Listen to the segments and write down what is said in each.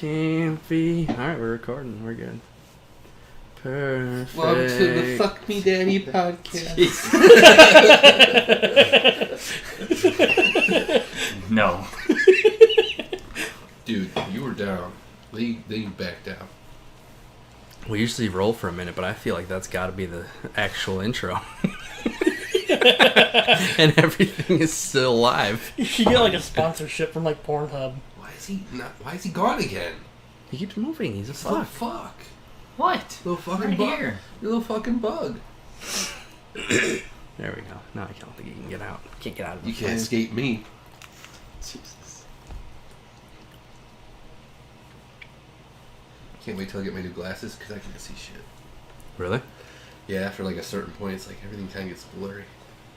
can't be. Alright, we're recording. We're good. Perfect. Welcome to the Fuck Me Daddy podcast. No. Dude, you were down. Then you backed down. We usually roll for a minute, but I feel like that's got to be the actual intro. And everything is still live. You should get like a sponsorship from like Pornhub. Why is he gone again? He keeps moving. He's a What the fuck. fuck? What? Little fucking Right bug. here. You little fucking bug. There we go. Now I don't think he can get out. Can't get out of the You can't frame. escape me. Jesus. Can't wait till I get my new glasses because I can see shit. Really? Yeah, after like a certain point, it's like everything kind of gets blurry.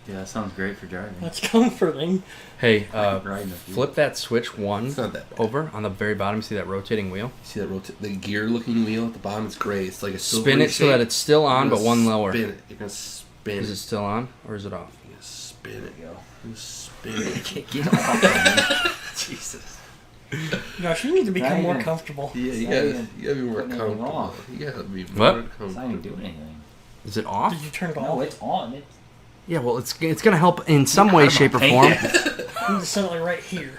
Yeah, that sounds great for driving. That's comforting. Hey, Riding a few. flip that switch one It's not that bad. over on the very bottom. See that rotating wheel? See that the gear-looking wheel at the bottom? It's gray. It's like a Spin silvery it so that shape. it's still on, You're but gonna one lower. Spin it. You're gonna spin Is it still on or is it off? You're gonna spin it. There you go. You spin it. Get off of me. Jesus. Gosh, you need to become Not more even- comfortable. Yeah, you It's not gotta even be more putting anything comfortable. off. You gotta be What? more It's not even comfortable. doing anything. Is it off? Did you turn it off? No, it's on. It's Yeah, well, it's gonna help in some way, shape, or form. You need to set it like right here.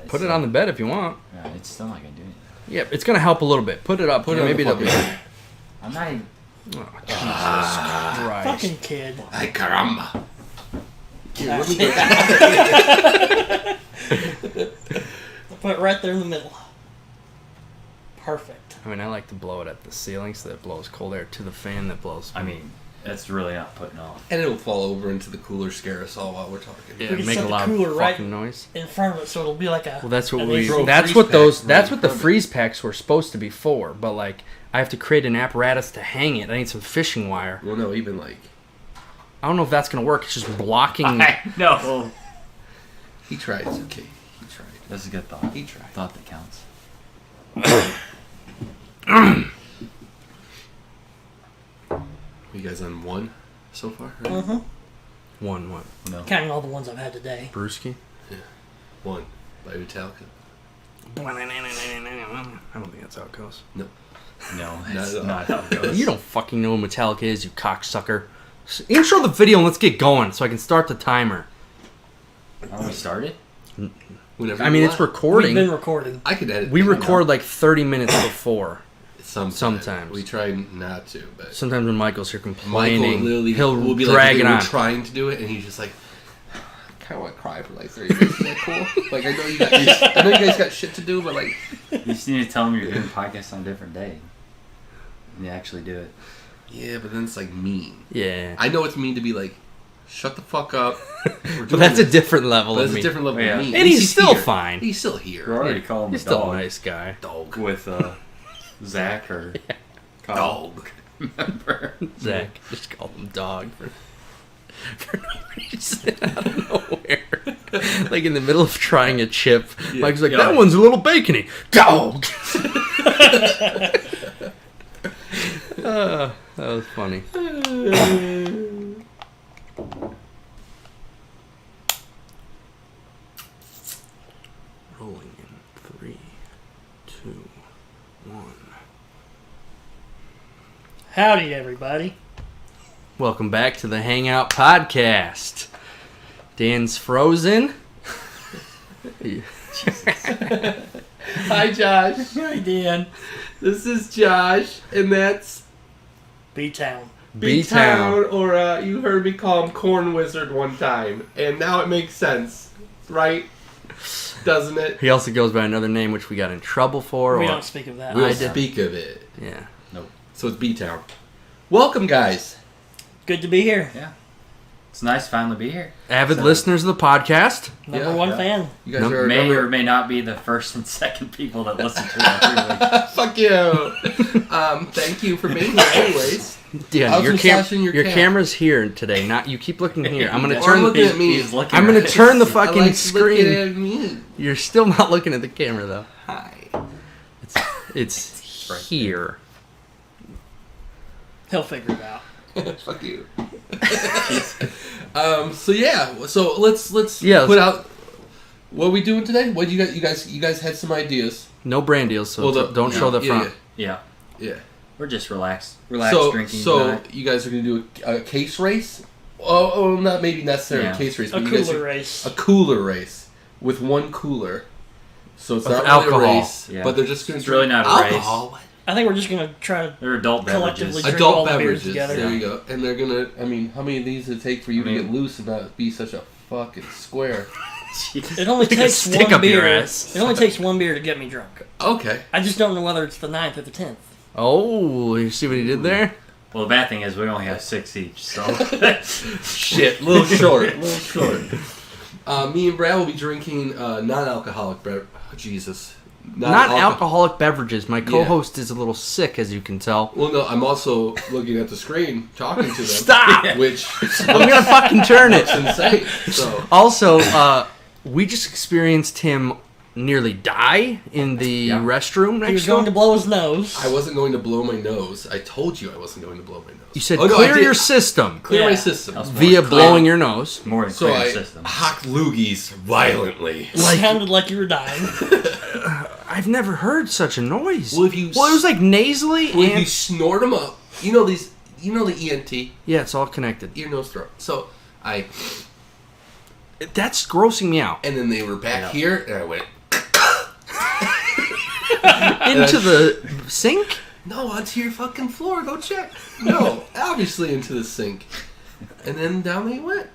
Put it on the bed if you want. Yeah, it's still not gonna do anything. Yeah, it's gonna help a little bit. Put it up. Put it on maybe the it'll be. fucking- I'm not even. Oh, Jesus Christ! Fucking kid. Ay, caramba. Here, let me Put it right there in the middle. Perfect. I mean, I like to blow it at the ceiling so that it blows cold air to the fan that blows. I mean, that's really not putting off. And it'll fall over into the cooler, scare us all while we're talking. Yeah, We can make set a the loud cooler right- fucking noise. In front of it, so it'll be like a. Well, that's what an we. AC. Throw That's freeze what those. packs That's right what the in front of it. freeze packs were supposed to be for. But like, I have to create an apparatus to hang it. I need some fishing wire. Well, no, even like I don't know if that's gonna work. It's just blocking. No. he tried. It's okay. He tried. That's a good thought. He tried. Thought that counts. You guys on one so far? Right? Mm-hmm. One. No. Counting all the ones I've had today. Brewski. One by Metallica. I don't think that's how it goes. No. No, Not that's at all. not how it goes. You don't fucking know what Metallica is, you cocksucker. Intro the video and let's get going so I can start the timer. Oh, we started? Whenever I you mean, want. it's recording. We've been recording. I could edit. We things record out. like 30 minutes before. Sometimes. We try not to, but Sometimes when Michael's here Michael complaining, literally he'll be drag like, it we're on. trying to do it, and he's just like, I kind of want to cry for like 30 minutes. Is that cool? Like, I know you guys got shit to do, but like, You just need to tell them you're doing podcasts on a different day. And you actually do it. yeah, but then it's like mean. Yeah. I know it's mean to be like, shut the fuck up. We're But doing that's a this. different level But of it's me. a different level Yeah. of mean. And At least he's still here. fine. He's still We're here. already calling him He's a still dog. a nice guy. Dog. With Zach or Kyle. Dog. Remember? Zach. Just call him dog for no reason out of nowhere. Like in the middle of trying a chip, Mike's like, that one's a little bacony. Dog! That was funny. Rolling in 3, 2, 1. Howdy, everybody. Welcome back to the Hangout podcast. Dan's frozen. Hi, Josh. Hi, Dan. This is Josh, and that's B-Town. B-Town. or you heard me call him Corn Wizard one time, and now it makes sense, right? Doesn't it? He also goes by another name, which we got in trouble for. We or- don't speak of that. We'll I did. speak of it. Yeah. So it's B-Town. Welcome, guys. Good to be here. Yeah. It's nice to finally be here. Avid So- listeners of the podcast. Number Yeah, one yeah. fan. You guys No, are May or number... may not be the first and second people that listen to it. Fuck you. Thank you for being here, anyways. Dan, I was your, massaging your cat. camera's here today. Not you. Keep looking here. I'm gonna Or turn. looking The, at me. He's looking I'm gonna right. turn the I fucking like screen. looking at me. You're still not looking at the camera though. Hi. It's right here. He'll figure it out. Fuck you. So yeah, so let's Yeah, put out What are we doing today? What you got? You guys had some ideas. No brand deals, so don't show the front. Yeah. We're just relaxed drinking. So tonight. you guys are gonna do a case race? Oh, not maybe necessarily a case race. A but cooler race. A cooler race with one cooler. So it's Of not alcohol. really a race, Yeah. but they're just gonna It's drink really not a alcohol. I think we're just gonna try to They're adult collectively beverages. drink all Adult the beers beverages. together. There you go. And they're gonna. I mean, how many of these does it take for you to get loose and not be such a fucking square? It only Like a takes stick one up your beer. ass. It only takes one beer to get me drunk. Okay. I just don't know whether it's the 9th or the 10th. Oh, you see what he did there? Well, the bad thing is we only have 6 each, so. Shit, a little short. Me and Brad will be drinking non-alcoholic beverage. Oh, Jesus. Not alcoholic beverages. My co-host is a little sick, as you can tell. Well, no, I'm also looking at the screen, talking to them. Stop! Which I'm gonna fucking turn it. looks insane. So, Also, we just experienced him nearly die in the restroom He next was going to blow his nose. I wasn't going to blow my nose. I told you I wasn't going to blow my nose. You said Oh, no, I clear did. your system Clear my Yeah. system. That was via blowing your nose. More than So clear I system. hock loogies violently. It sounded like you were dying. I've never heard such a noise. Well, if you it was like nasally When and... you snort them up, you know these. You know the ENT, Yeah, it's all connected. ear, nose, throat. So That's grossing me out. and then they were back here, and I went Into the sink? no onto your fucking floor. Go check. No, obviously into the sink, and then down they went.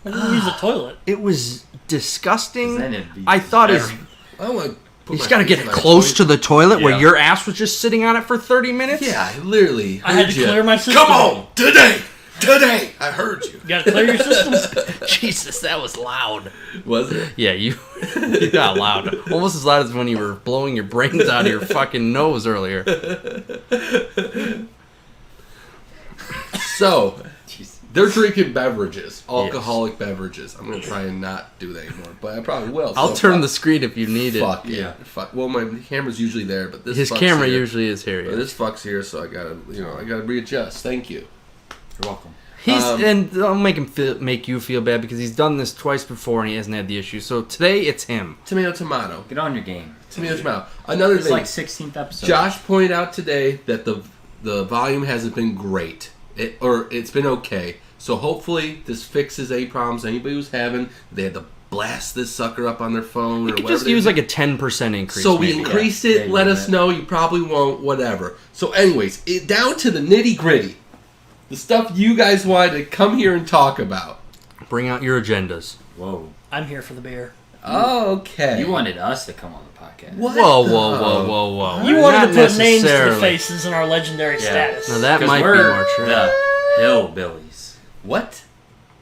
I didn't use the toilet. It was disgusting. Then it'd be I thought his... I don't want to. He's got to get close to the toilet where Yeah. your ass was just sitting on it for 30 minutes? Yeah, I literally. I had to heard ya. clear my system. Come on, today. I heard you. You gotta clear your system. Jesus, that was loud. Was it? Yeah, you got loud. Almost as loud as when you were blowing your brains out of your fucking nose earlier. So, Jeez. they're drinking beverages, alcoholic beverages. I'm gonna try and not do that anymore, but I probably will. I'll turn the screen if you need it. Fuck it. Yeah. Fuck. Well, my camera's usually there, but this His fuck's camera here. usually is here. But Yeah. this fuck's here, so I gotta readjust. Thank you. You're welcome. And I'll make you feel bad because he's done this twice before and he hasn't had the issue. So today it's him. Tomato. Get on your game. Tomato. Another It's thing. like 16th episode. Josh pointed out today that the volume hasn't been great, it's been okay. So hopefully this fixes any problems anybody was having. They had to blast this sucker up on their phone. You or could whatever just they use did. like a 10% increase. So we maybe. increased Yeah, it. you Let do us that. know. You probably won't. Whatever. So, anyways, down to the nitty gritty, the stuff you guys wanted to come here and talk about. Bring out your agendas. Whoa. I'm here for the beer. Okay. You wanted us to come on the podcast. What? Whoa. You Not wanted to put names to the necessarily. faces in our legendary status. Now that 'Cause might be we're more true. The hillbillies. What?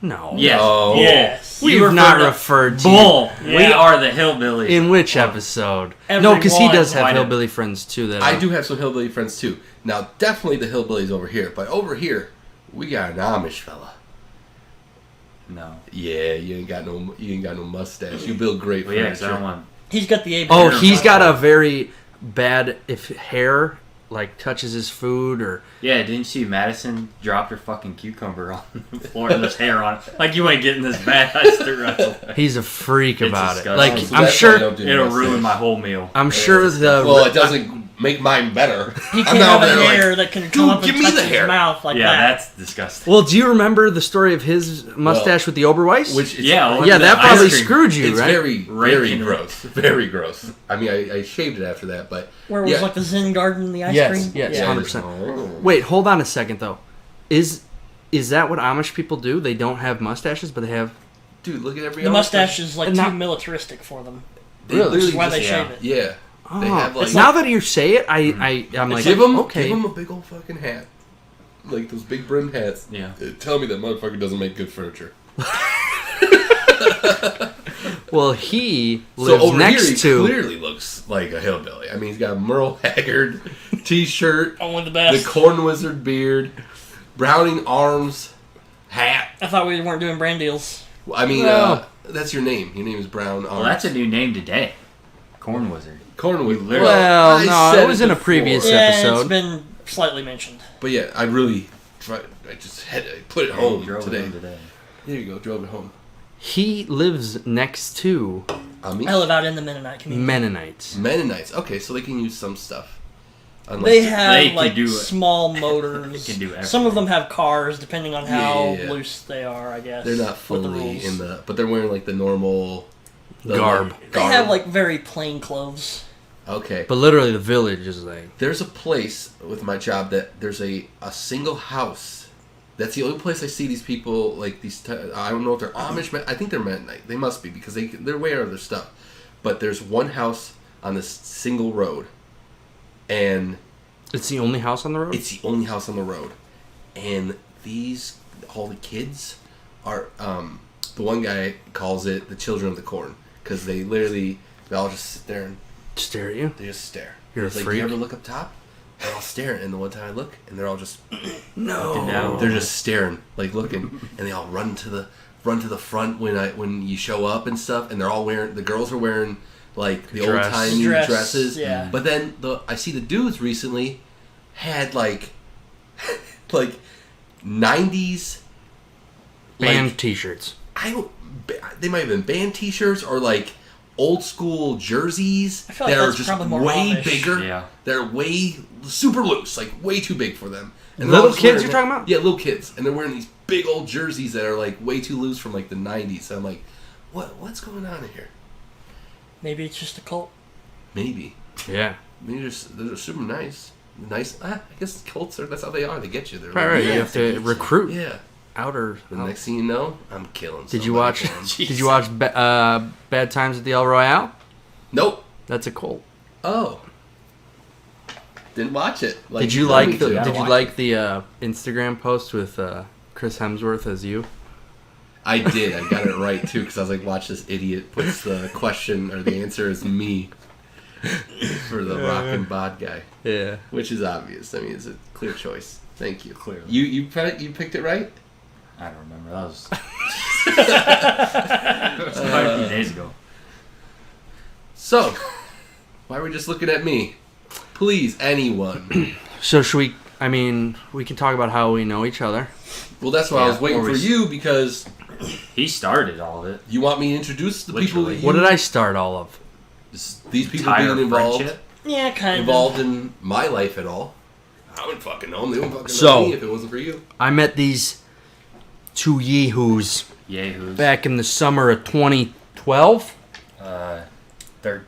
No. Yes. No. Yes. We've You not referred to- referred to Bull. We Yeah. are the hillbillies. In which episode? Every No, because he one. does have Why not? hillbilly friends too. That I do have some hillbilly friends too. Now, definitely the hillbillies over here, but over here we got an Amish fella. No. Yeah, you ain't got no mustache. You build great Well, yeah, 'cause I furniture. don't want. He's got the Oh, hair he's on. got a very bad if hair like touches his food or Yeah, didn't you see Madison dropped her fucking cucumber on the floor and there's hair on it? Like you ain't getting this bad. I still right away. he's a freak It's about it. disgusting. Like So I'm that's why I sure don't do It'll mustache. ruin my whole meal. I'm sure the Well, it doesn't make mine better. He I'm can't not have there a like, hair that can come "Dude, up give and me touch the his hair." mouth like Yeah, that. that's disgusting. Well, do you remember the story of his mustache with the Oberweis? which is, Yeah, well, yeah, the that ice probably cream. screwed you, it's right? very Raking it. gross. Very gross. I mean, I shaved it after that, but Where it was yeah. like the Zen garden and the ice Yes, cream? yes, Yeah. 100%. Oh. Wait, hold on a second though. Is that what Amish people do? They don't have mustaches, but they have. Dude, look at every The other mustache person. is like And too not- militaristic for them. They Really? Which is literally why just, they shave it. yeah. Oh, They have like now that you say it, I'm like, give them okay. a big old fucking hat, like those big brimmed hats. Yeah. Tell me that motherfucker doesn't make good furniture. Well, he So lives over next here, he to. clearly looks like a hillbilly. I mean, he's got a Merle Haggard t-shirt, Only the the best. Corn Wizard beard, Browning arms, hat. I thought we weren't doing brand deals. I mean, Well- that's your name. Your name is Brown Arms. Well, that's a new name today. Corn Wizard. Corn Wizard. literally- Well, I no, said it was in a before. previous Yeah, episode. it's been slightly mentioned. But yeah, I really tried. I just had to put it home Drove today. him today. There you go. Drove it home. He lives next to I live out in the Mennonite community. Mennonites. Okay, so they can use some stuff. Unless They have They can like do it. small motors. They can do everything. Some of them have cars, depending on how Yeah. loose they are. I guess they're not with the fully rules. in the, but they're wearing like the normal Garb. They have like very plain clothes. Okay. But literally, the village is like. There's a place with my job that there's a single house. That's the only place I see these people, like these. I don't know if they're Amish. I think they're Mennonite. They must be because they're aware of their stuff. But there's one house on this single road, and It's the only house on the road? it's the only house on the road. And all the kids are. The one guy calls it the children of the corn because they all just sit there and Stare at you? they just stare. You're a He's like, freak? you ever look up top? They're all staring. And the one time I look, and they're all just No. down. they're just staring, like looking, and they all run to the front when you show up and stuff. And they're all the girls are wearing like the old timey dresses. Yeah. But then I see the dudes recently had like 90s Band t-shirts. they might have been band t-shirts or like old school jerseys I feel like that are that's just probably more way Amish. bigger. Yeah. They're way super loose, like way too big for them. And they're Little all just kids wearing, you're talking about? Yeah, little kids. And they're wearing these big old jerseys that are like way too loose from like the 90s. So I'm like, what's going on here? Maybe it's just a cult. Maybe. Yeah. Maybe they're super nice. I guess cults that's how they are. They get you. They're Right, right. yeah, You have to recruit Yeah. outer. The next thing you know, I'm killing Did you somebody watch? for 'em. Did you watch Bad Times at the El Royale? Nope. That's a cult. Oh. Didn't watch it. Did you told me like the? to. Did you like the Instagram post with Chris Hemsworth as you? I did. I got it right too because I was like, watch this idiot puts the question or the answer as me for the rock and bod guy, Yeah. which is obvious. I mean, it's a clear choice. Thank you. Clearly. You picked it right. I don't remember. That was quite a few days ago. So, why are we just looking at me? Please, anyone. So should we? I mean, we can talk about how we know each other. Well, that's why I was Yeah, waiting or for we- you because He started all of it. you want me to introduce the people that Literally. you, What did I start all of? these people Entire being involved friendship. Yeah, kind involved in my life at all. I wouldn't fucking know them. They wouldn't fucking So- know me if it wasn't for you. I met these two yahoos Yahoos. back in the summer of 2012. Third,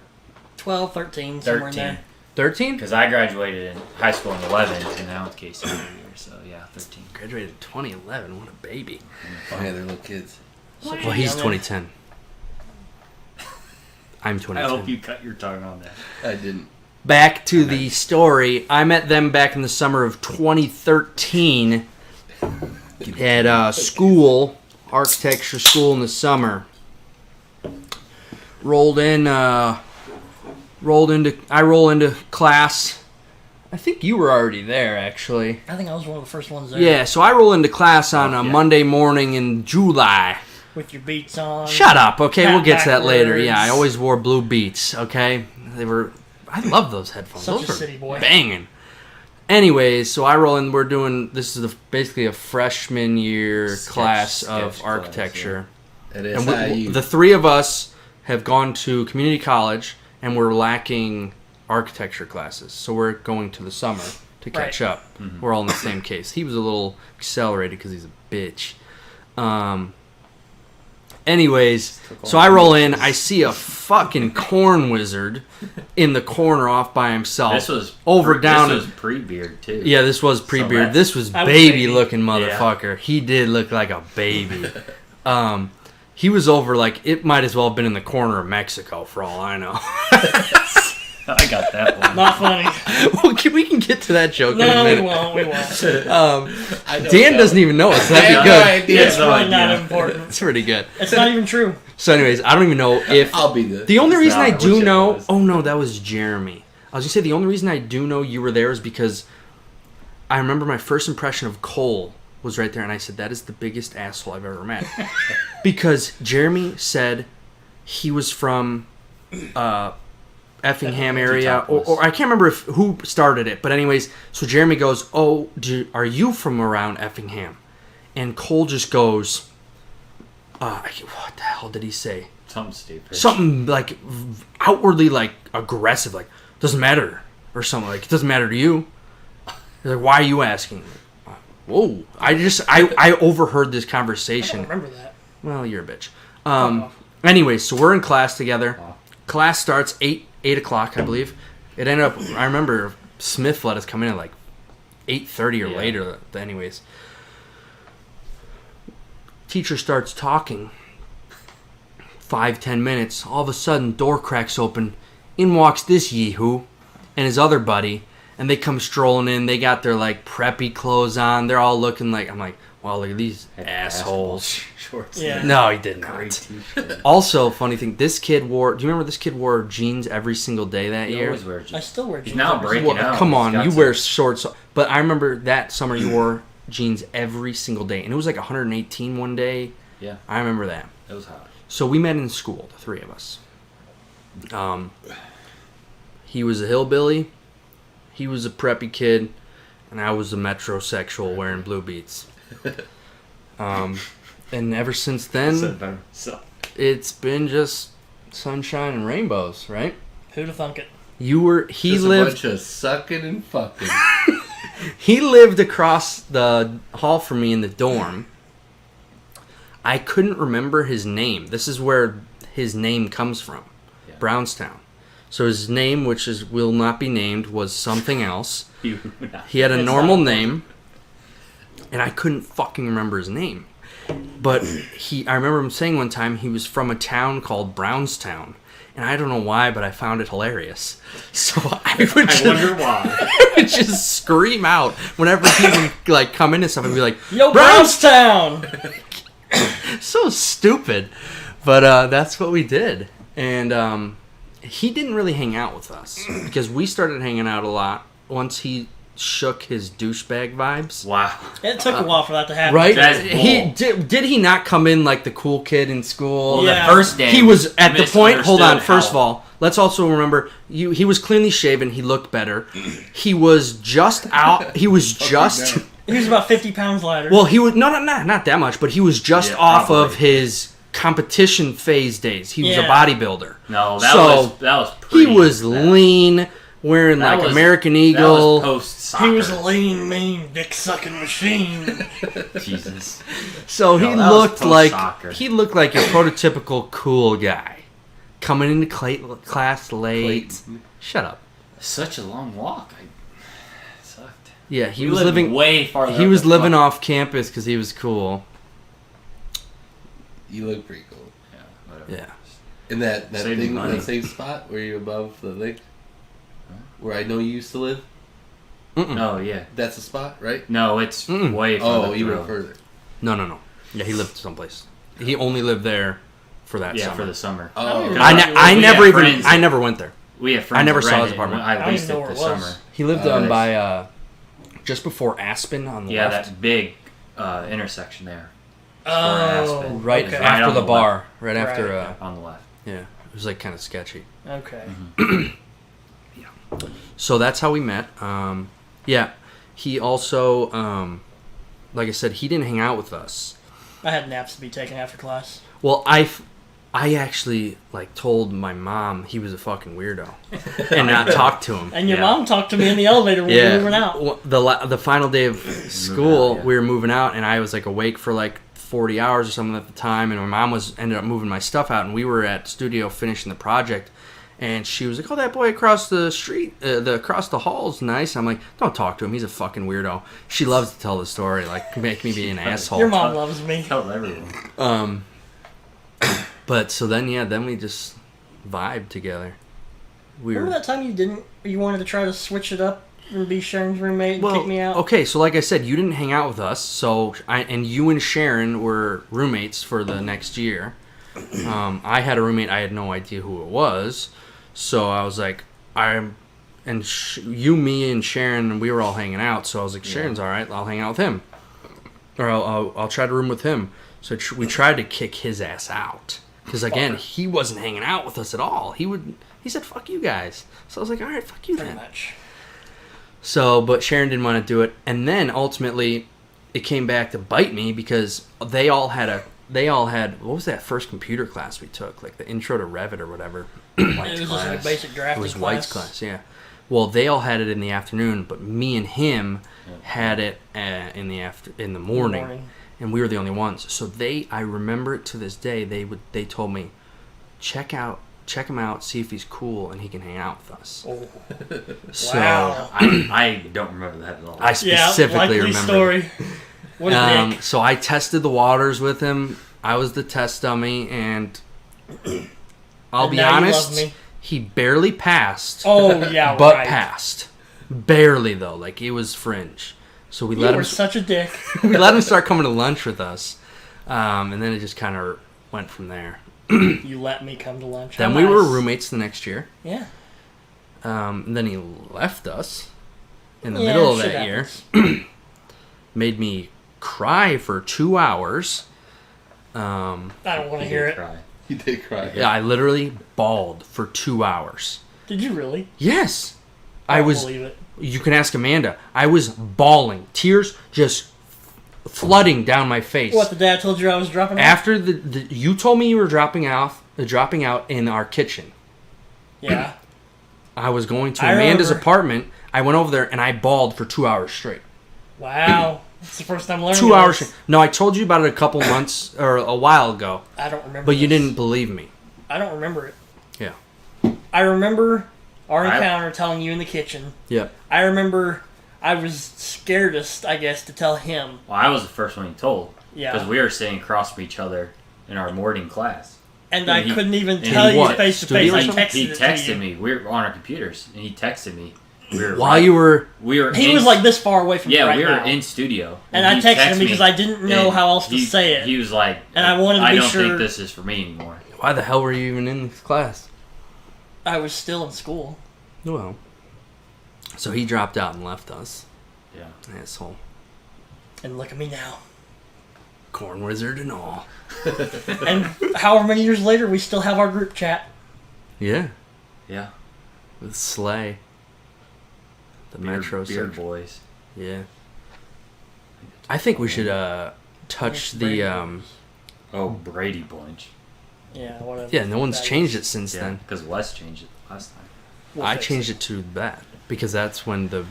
12, 13, somewhere in 13. there. 13? Because I graduated in high school in 11, and now it's Casey every year. So yeah, 13. Graduated in 2011. What a baby. Oh, yeah, they're little kids. Such a Well, he's young- 2010. I'm I 2010. hope you cut your tongue on that. I didn't. Back to the story. I met them back in the summer of 2013 at school, architecture school in the summer. I roll into class. I think you were already there, actually. I think I was one of the first ones there. Yeah, so I roll into class on a yeah. Monday morning in July. With your beats on. Shut up, okay? We'll get to that later. Backwards. Yeah, I always wore blue Beats, okay? I love those headphones. Such those a are city boy. banging. Anyways, so I roll in. We're doing this is basically a freshman year class of sketch architecture, At and SIU. the three of us have gone to community college, and we're lacking architecture classes. So we're going to the summer to catch Right. up. We're all in the same case. He was a little accelerated because he's a bitch. Anyways, so I roll in. I see a fucking corn wizard in the corner off by himself. This was down. This was pre-beard too. Yeah, this was pre-beard. that's- This was I was baby baby. looking motherfucker. He did look like a baby. He was over like it might as well have been in the corner of Mexico for all I know. I got that one. Not funny. Well, we can get to that joke in a No, we minute. won't. We won't. Dan doesn't even know it, so that'd be good. It's no really not idea. important. It's pretty good. It's not even true. So, anyways, I don't even know if I'll be the. the only reason not. I I wish do it know. was. Oh no, that was Jeremy. I was gonna say the only reason I do know you were there is because I remember my first impression of Cole was right there, and I said that is the biggest asshole I've ever met. Because Jeremy said he was from Effingham area, or I can't remember who started it, but anyways, so Jeremy goes, "Oh, are you from around Effingham?" And Cole just goes, what the hell did he say? Something stupid. Something like outwardly like aggressive, like doesn't matter or something like it doesn't matter to you. He's like, why are you asking? Whoa! I overheard this I conversation. don't remember that. Well, you're a bitch. Anyway, so we're in class together. Wow. Class starts 8 o'clock, I believe. It ended up. I remember Smith let us come in at like 8:30 or Yeah. later. Anyways, teacher starts talking. 5-10 minutes. All of a sudden, door cracks open. In walks this yee-hoo and his other buddy, and they come strolling in. They got their like preppy clothes on. They're all looking like, I'm like, wow, look at these assholes. Shorts. Yeah. No, he did Great not. t-shirt. Also, funny thing, this kid wore. Do you remember this kid wore jeans every single day that He year? always wears I jeans. still wear He's jeans. now every breaking single- out. Come on, He's got you some- wear shorts. But I remember that summer you wore jeans every single day, and it was like 118 one day. Yeah, I remember that. it was hot. So we met in school, the three of us. He was a hillbilly, he was a preppy kid, and I was a metrosexual wearing blue beats. And ever since then, it's been just sunshine and rainbows, right? Who'd have thunk it? He Just a lived bunch of sucking and fucking. he lived across the hall from me in the dorm. I couldn't remember his name. This is where his name comes from. Yeah. Brownstown. So his name, which is will not be named, was something else. He had a It's normal not- name, and I couldn't fucking remember his name. But I remember him saying one time he was from a town called Brownstown. And I don't know why, but I found it hilarious. So I would I wonder why. I would just scream out whenever he would like come in and stuff. I'd be like, Yo, Brownstown! Brownstown! So stupid. But that's what we did. And he didn't really hang out with us because we started hanging out a lot once he shook his douchebag vibes. Wow. It took a while for that to happen. Right? That's He bull. did he not come in like the cool kid in school? Well, Yeah. the first day He was at the point. Hold on. misunderstood First of how- all, let's also remember he was cleanly shaven. He looked better. He was just out. He was just He was about 50 pounds lighter. well. He was not that much, but he was just Yeah, off probably. of his competition phase days. He was a Yeah. bodybuilder. No, that So, was He pre- was that. lean, wearing That like was- American That Eagle. was post soccer. he was a lean, mean, dick-sucking machine. Jesus. So he No, that was looked like post-soccer. he looked like your prototypical cool guy, coming into class late. Shut up. Such a long walk. It sucked. Yeah, he We was lived living. way farther. He up was the living fuck- off campus because he was cool. You look pretty cool. Yeah, whatever. Yeah. In that Saving thing, money. that same spot where you're above the thing, where I know you used to live. Mm-mm. Oh yeah. That's the spot, right? No, it's Mm-mm. way farther. Oh, up the even road. further. No. Yeah, he lived someplace. He only lived there for that Yeah, summer. for the summer. Oh, don't I, even- I We never had even. friends I that- never went there. We have friends. I never that saw his rented, apartment. I I don't leased even know it where this it was. summer. He lived Oh, by just before Aspen on the Yeah, left. that big intersection there. Oh, Aspen. Right okay. Right after on the the bar. Right after. Right. On the left. Yeah, it was like kind of sketchy. Okay. So that's how we met. Yeah, he also, like I said, he didn't hang out with us. I had naps to be taken after class. Well, I actually like told my mom he was a fucking weirdo and not talked to him. And your Yeah. mom talked to me in the elevator when we were moving out. Well, the final day of school, out, yeah. we were moving out, and I was like awake for like 40 hours or something at the time, and my mom ended up moving my stuff out, and we were at studio finishing the project, and she was like, "Oh, that boy across the street, across the hall's nice." I'm like, "Don't talk to him. He's a fucking weirdo." She loves to tell the story, like make me be an asshole. Your mom loves me. Tell everyone. But so then we just vibed together. We Remember that time you wanted to try to switch it up and be Sharon's roommate and kick me out? Okay, so like I said, you didn't hang out with us, so and you and Sharon were roommates for the next year. I had a roommate, I had no idea who it was, so I was like, you, me, and Sharon, we were all hanging out, so I was like, Sharon's all right, I'll hang out with him, or I'll try to room with him. So we tried to kick his ass out, because again, he wasn't hanging out with us at all. He said, "Fuck you guys." So I was like, all right, fuck you Pretty then. much. So, but Sharon didn't want to do it. And then ultimately, it came back to bite me because they all had a they all had, what was that first computer class we took? Like the intro to Revit or whatever. It was just like a basic It drafting was class. White's class, yeah. Well, they all had it in the afternoon, but me and him had it in the morning, and we were the only ones. So I remember it to this day. They told me, check him out, see if he's cool, and he can hang out with us. Oh. So Wow. I don't remember that at all. I specifically remember. Story. What is Nick? So I tested the waters with him. I was the test dummy, and I'll be now you love honest, me. he barely passed. Oh yeah, but right. passed. Barely though, like it was fringe. So we You let were him. such a dick. We let him start coming to lunch with us, and then it just kind of went from there. You let me come to lunch. Then How we were nice. roommates the next year. Yeah. And then he left us in the Yeah, middle of shit that year. happens. Made me cry for 2 hours. I don't want to He hear did it. cry. He did cry. Yeah, I literally bawled for 2 hours. Did you really? Yes. I I don't was. believe it. You can ask Amanda. I was bawling. Tears just flooding down my face. What, the dad told you I was dropping off? After you told me you were dropping out in our kitchen. Yeah. I was going to I Amanda's remember. apartment. I went over there and I bawled for 2 hours straight. Wow. That's the first time learning 2 hours this. straight. No, I told you about it a couple months or a while ago, I don't remember but you this. didn't believe me. I don't remember it. Yeah. I remember our encounter telling you in the kitchen. Yep. I remember I was scaredest, I guess, to tell him. Well, I was the first one he told. Yeah. Because we were sitting across from each other in our morning class. And Yeah, I he- couldn't even and tell he you what? face to face. Studio or I something? texted He it texted to you. me. We were on our computers, and he texted me. We were While you were. we were. He in, was like this far away from me yeah, right we were now. in studio, And I he texted him texted because me, I didn't know and how else to say it. He was like, And I wanted to I be don't sure- think this is for me anymore. Why the hell were you even in this class? I was still in school. Well. So he dropped out and left us. Yeah. Asshole. And look at me now. Corn wizard and all. And however many years later, we still have our group chat. Yeah. Yeah. With Slay. The Metro Beard section. boys. Yeah. I think we should touch the Oh, Brady Bunch. Yeah, whatever. yeah, no one's That changed is. it since Yeah, then. because Wes changed it last time. We'll I fix changed it to that because that's when the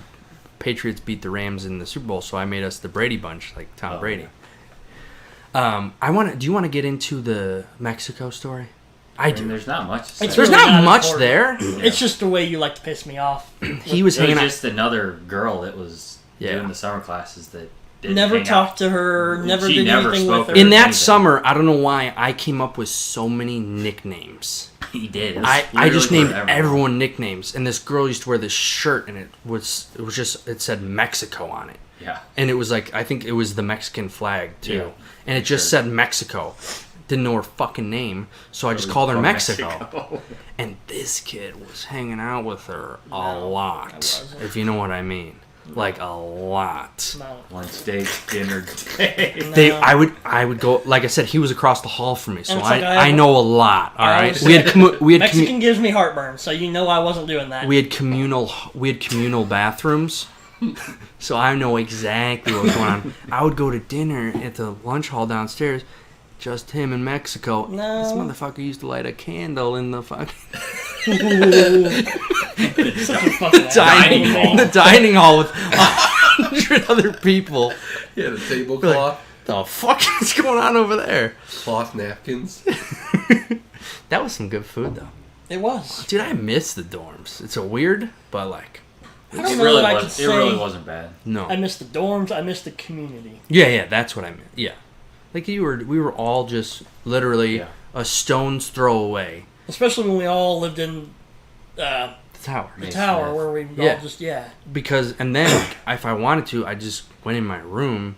Patriots beat the Rams in the Super Bowl, so I made us the Brady Bunch, like Tom Oh, Brady. Do you want to get into the Mexico story? I I mean, do. there's not much to say. It's There's really not not much important. there. It's just the way you like to piss me off. He was It hanging was out. just another girl that was Yeah. doing the summer classes that didn't Never hang talked out. to her. Never She did never anything spoke with to her. In that anything. summer, I don't know why I came up with so many nicknames. He did. It was I just literally named for everyone nicknames, and this girl used to wear this shirt, and it said Mexico on it, Yeah. and it was like I think it was the Mexican flag too, Yeah. and it just Sure. said Mexico. Didn't know her fucking name, so I just From called her Mexico. Mexico. And this kid was hanging out with her a No, lot, I wasn't. if you know what I mean, like a lot. No. Lunch date, dinner date. They, No. I would go. Like I said, he was across the hall from me, so And it's like I know a lot. All I right, was- we had Mexican gives me heartburn, so you know I wasn't doing that. we had communal bathrooms, so I know exactly what was going on. I would go to dinner at the lunch hall downstairs, just him in Mexico. No. This motherfucker used to light a candle in the fucking Such a fucking Dining asshole. hall. the dining hall with 100 other people. Yeah, the tablecloth, The fuck is going on over there? cloth napkins. That was some good food though. It was. Dude, I miss the dorms. It's a weird, but like, I don't It know really that I could was. say It really wasn't bad. no. I miss the dorms. I miss the community. Yeah, that's what I meant. Yeah. Like we were all just literally Yeah. a stone's throw away. Especially when we all lived in the The tower. tower Smith. where we Yeah. all just, yeah. Because, and then if I wanted to, I just went in my room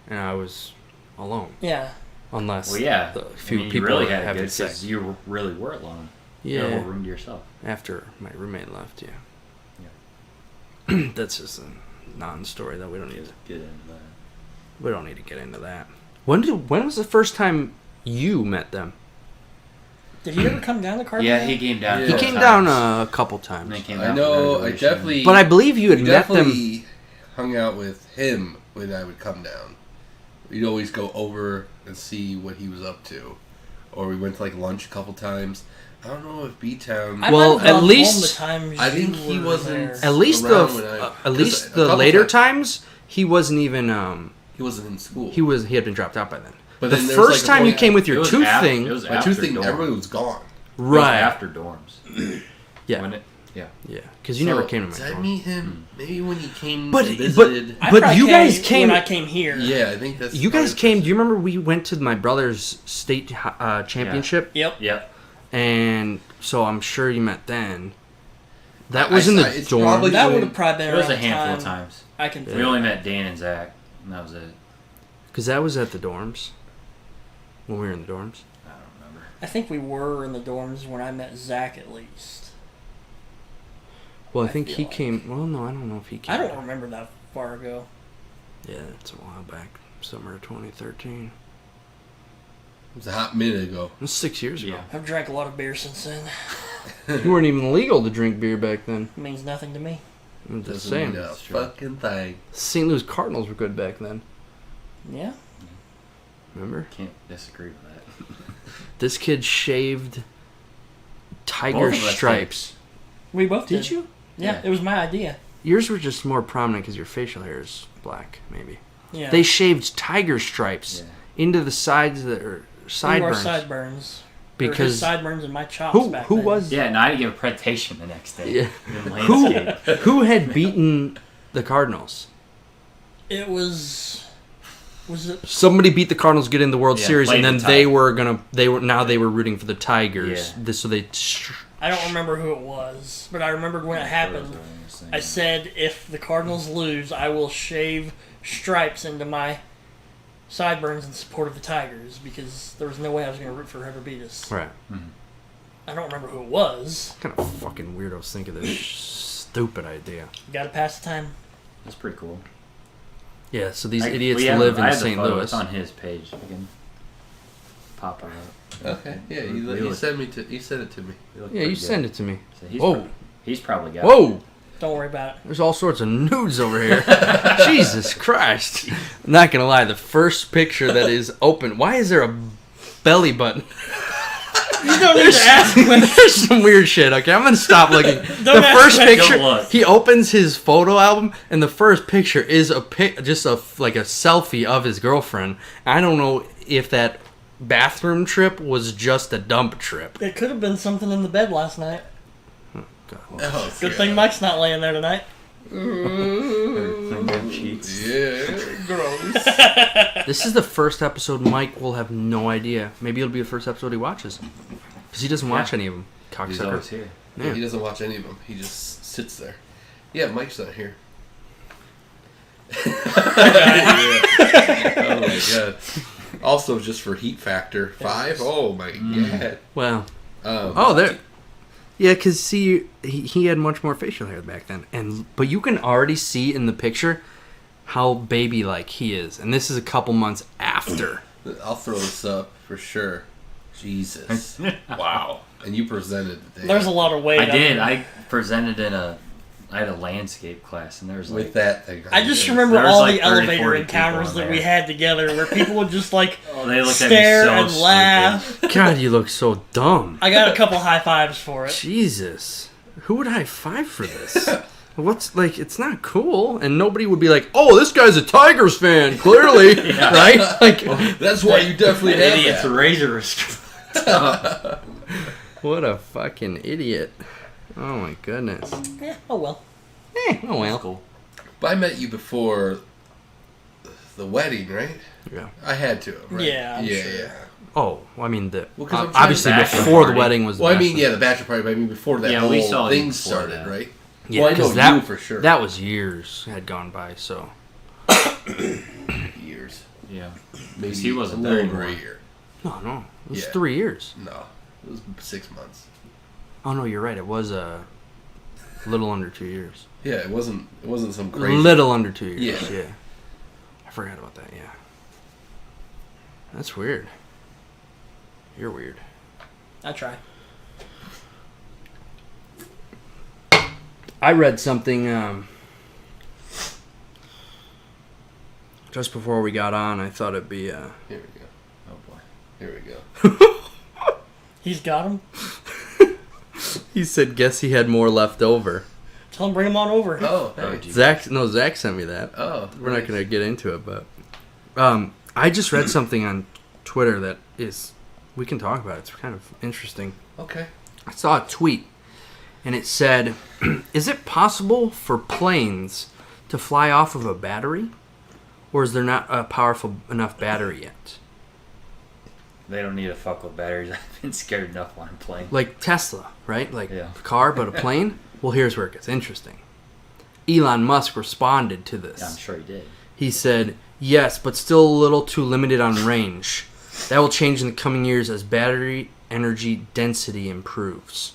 and I was alone. Yeah. Unless Well, yeah. the few I mean, people you really were had having good sex. because you really were alone. You had a Yeah. whole room to yourself. After my roommate left, yeah. Yeah. That's just a non-story that we don't need to. Get into that. We don't need to get into that. When was the first time you met them? Did he ever come down to Cardinal? Yeah, he came down. Yeah. He couple came down times. a couple And times. then came I down for know. I graduation. definitely. But I believe you had we met them. definitely hung out with him when I would come down. we'd always go over and see what he was up to, or we went to like lunch a couple times. I don't know if B-Town. Well, at least I think he wasn't. At least the later times he wasn't even. He wasn't in school. He had been dropped out by then. But the then first time you came with It your was tooth after- thing, it was my after tooth thing, dorm. everybody was gone. It was right? after dorms. Yeah, When it, yeah. yeah, because you never came to my Did I dorm. meet him? Maybe when he came. But- and visited. but you guys came- when I came here. Yeah, I think that's. You guys probably came. the Do you remember we went to my brother's state championship? Yep. Yep. And so I'm sure you met then. That I- was in the it's dorm. probably- That would have probably been It was around a handful the of time times. I can We think. only met Dan and Zach, and that was it. Because that was at the dorms. When we were in the dorms. I don't remember. I think we were in the dorms when I met Zach at least. Well, I I think feel he like- came. Well, no, I don't know if he came. I don't remember that far ago. Yeah, it's a while back. Summer of 2013. It was a hot minute ago. It was 6 years ago. I've drank a lot of beer since then. You weren't even legal to drink beer back then. It means nothing to me. It was the Doesn't same. mean a That's true. fucking thing. St. Louis Cardinals were good back then. Yeah. Remember? Can't disagree with that. This kid shaved Both tiger of us stripes. We both did. Did you? Yeah, Yeah. it was my idea. Yours were just more prominent because your facial hair is black, maybe. Yeah. They shaved tiger stripes Yeah. into the sides that are sideburns. sideburns. Because sideburns in my chops who back who then. was Yeah, and I had to give a presentation the next day. Yeah. In who landscape. who had beaten the Cardinals? It was it Somebody beat the Cardinals, get in the World Yeah, Series, and played then the they were rooting for the Tigers. Yeah. So they I don't remember who it was, but I remembered when it happened. I said if the Cardinals lose, I will shave stripes into my sideburns in support of the Tigers because there was no way I was going to root for whoever beat us. right. I don't remember who it was. What kind of fucking weirdos think of this stupid idea? Got to pass the time. That's pretty cool. Yeah. So these I- idiots we have- live I in have the St. photo. Louis. It's on his page. You can pop it up. Okay, yeah, you Really? sent it to me. Yeah, you send it to me. So he's Whoa. he's probably got. Whoa! Don't worry about it. There's all sorts of nudes over here. Jesus Christ! I'm not gonna lie. The first picture that is open. Why is there a belly button? You don't need to ask me. There's some weird shit. Okay, I'm gonna stop looking. The Don't ask first me. picture, Don't look. he opens his photo album, and the first picture is just a selfie of his girlfriend. I don't know if that bathroom trip was just a dump trip. It could have been something in the bed last night. Oh, Good thing Mike's not laying there tonight. cheeks. Yeah, gross. This is the first episode Mike will have no idea. Maybe it'll be the first episode he watches. Because he doesn't watch Yeah. any of them. He's always Cocksucker. here. Yeah, he doesn't watch any of them. He just sits there. Yeah, Mike's not here. Oh my god. Also, just for heat factor, 5. Oh my god. Well, Oh, there. Yeah, because see, he had much more facial hair back then. But you can already see in the picture how baby-like he is. And this is a couple months after. I'll throw this up for sure. Jesus. Wow. And you presented the day There's a lot of weight. I did. on it. I presented I had a landscape class, and there was like with that thing. I just remember There was all like the 30, elevator 40 encounters people that in we there. had together where people would just like oh, they looked stare at me and so laugh. God, you look so dumb. I got a couple high fives for it. Jesus. Who would high five for this? What's like, it's not cool. And nobody would be like, oh, this guy's a Tigers fan, clearly. Right? Like, That's why you definitely stupid. have Idiot's that. razor restraint. what a fucking idiot. Oh my goodness. Yeah, oh well. Oh well. Cool. But I met you before the wedding, right? Yeah. I had to, right? Yeah, I'm yeah, sure. yeah. Oh, well, I mean, Well, 'cause I'm trying obviously to- before the Bachelor wedding was the Well, I mean, bachelor. yeah, the bachelor party, but I mean before that Yeah, we whole saw you thing before started, that. right? Yeah, Well, I know 'cause that, you for sure. That was years had gone by, so. Years. Yeah. Maybe he wasn't a there little over a anymore. year. No. It was Yeah. 3 years. No, it was 6 months. Oh, no, you're right. It was a little under 2 years. Yeah, it wasn't some crazy. Little under 2 years, Yeah. yeah. I forgot about that, yeah. That's weird. You're weird. I try. I read something, just before we got on, I thought it'd be... Here we go. Oh boy. Here we go. He's got him. He said, guess he had more left over. Tell him bring him on over. Oh, hey. Zach sent me that. Oh, We're not going to get into it, but... I just read something on Twitter that is... We can talk about it. It's kind of interesting. Okay. I saw a tweet, and it said, is it possible for planes to fly off of a battery? Or is there not a powerful enough battery yet? They don't need to fuck with batteries. I've been scared enough on a plane. Like Tesla, right? Like Yeah. a car, but a plane? Well, here's where it gets interesting. Elon Musk responded to this. I'm sure he did. He said, yes, but still a little too limited on range. That will change in the coming years as battery energy density improves.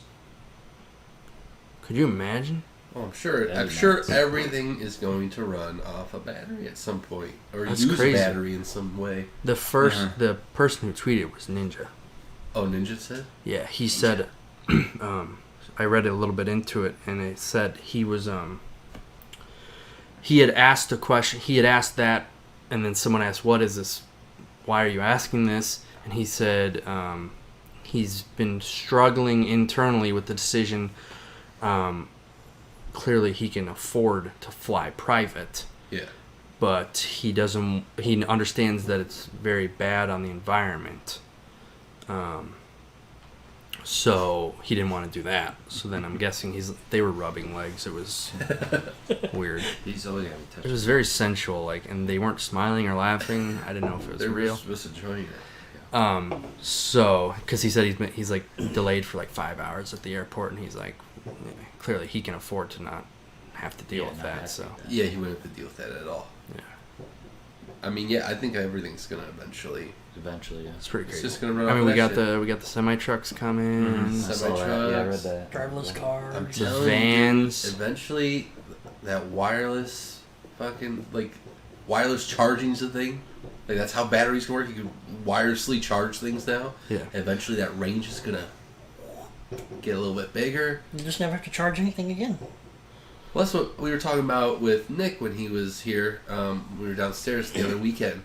Could you imagine? Well, I'm sure. That'd I'm be sure nice. everything is going to run off a battery at some point, or That's use crazy. a battery in some way. The person who tweeted was Ninja. Oh, Ninja said. Yeah, he said, I read a little bit into it, and it said he was, he had asked a question, he had asked that, and then someone asked, what is this? Why are you asking this? And he said, he's been struggling internally with the decision. Clearly he can afford to fly private, Yeah. but he understands that it's very bad on the environment. So he didn't want to do that. So then I'm guessing they were rubbing legs. It was weird. He's always got to be touched. It was very sensual, and they weren't smiling or laughing. I didn't know if it was They're real. just enjoying it. So because he said he's like delayed for like 5 hours at the airport, and he's like, clearly he can afford to not have to deal with that. So Yeah, he wouldn't have to deal with that at all. yeah, I mean, yeah, I think everything's gonna eventually. Eventually, yeah. it's pretty It's crazy. just gonna run. I mean, off we got that the semi trucks coming, I saw that. Yeah, I read that. Driverless cars. I'm the telling you, vans. eventually, that wireless fucking wireless charging's a thing. Like that's how batteries can work. You can wirelessly charge things now. Yeah. Eventually, that range is gonna get a little bit bigger. You just never have to charge anything again. Well, that's what we were talking about with Nick when he was here. We were downstairs the other weekend,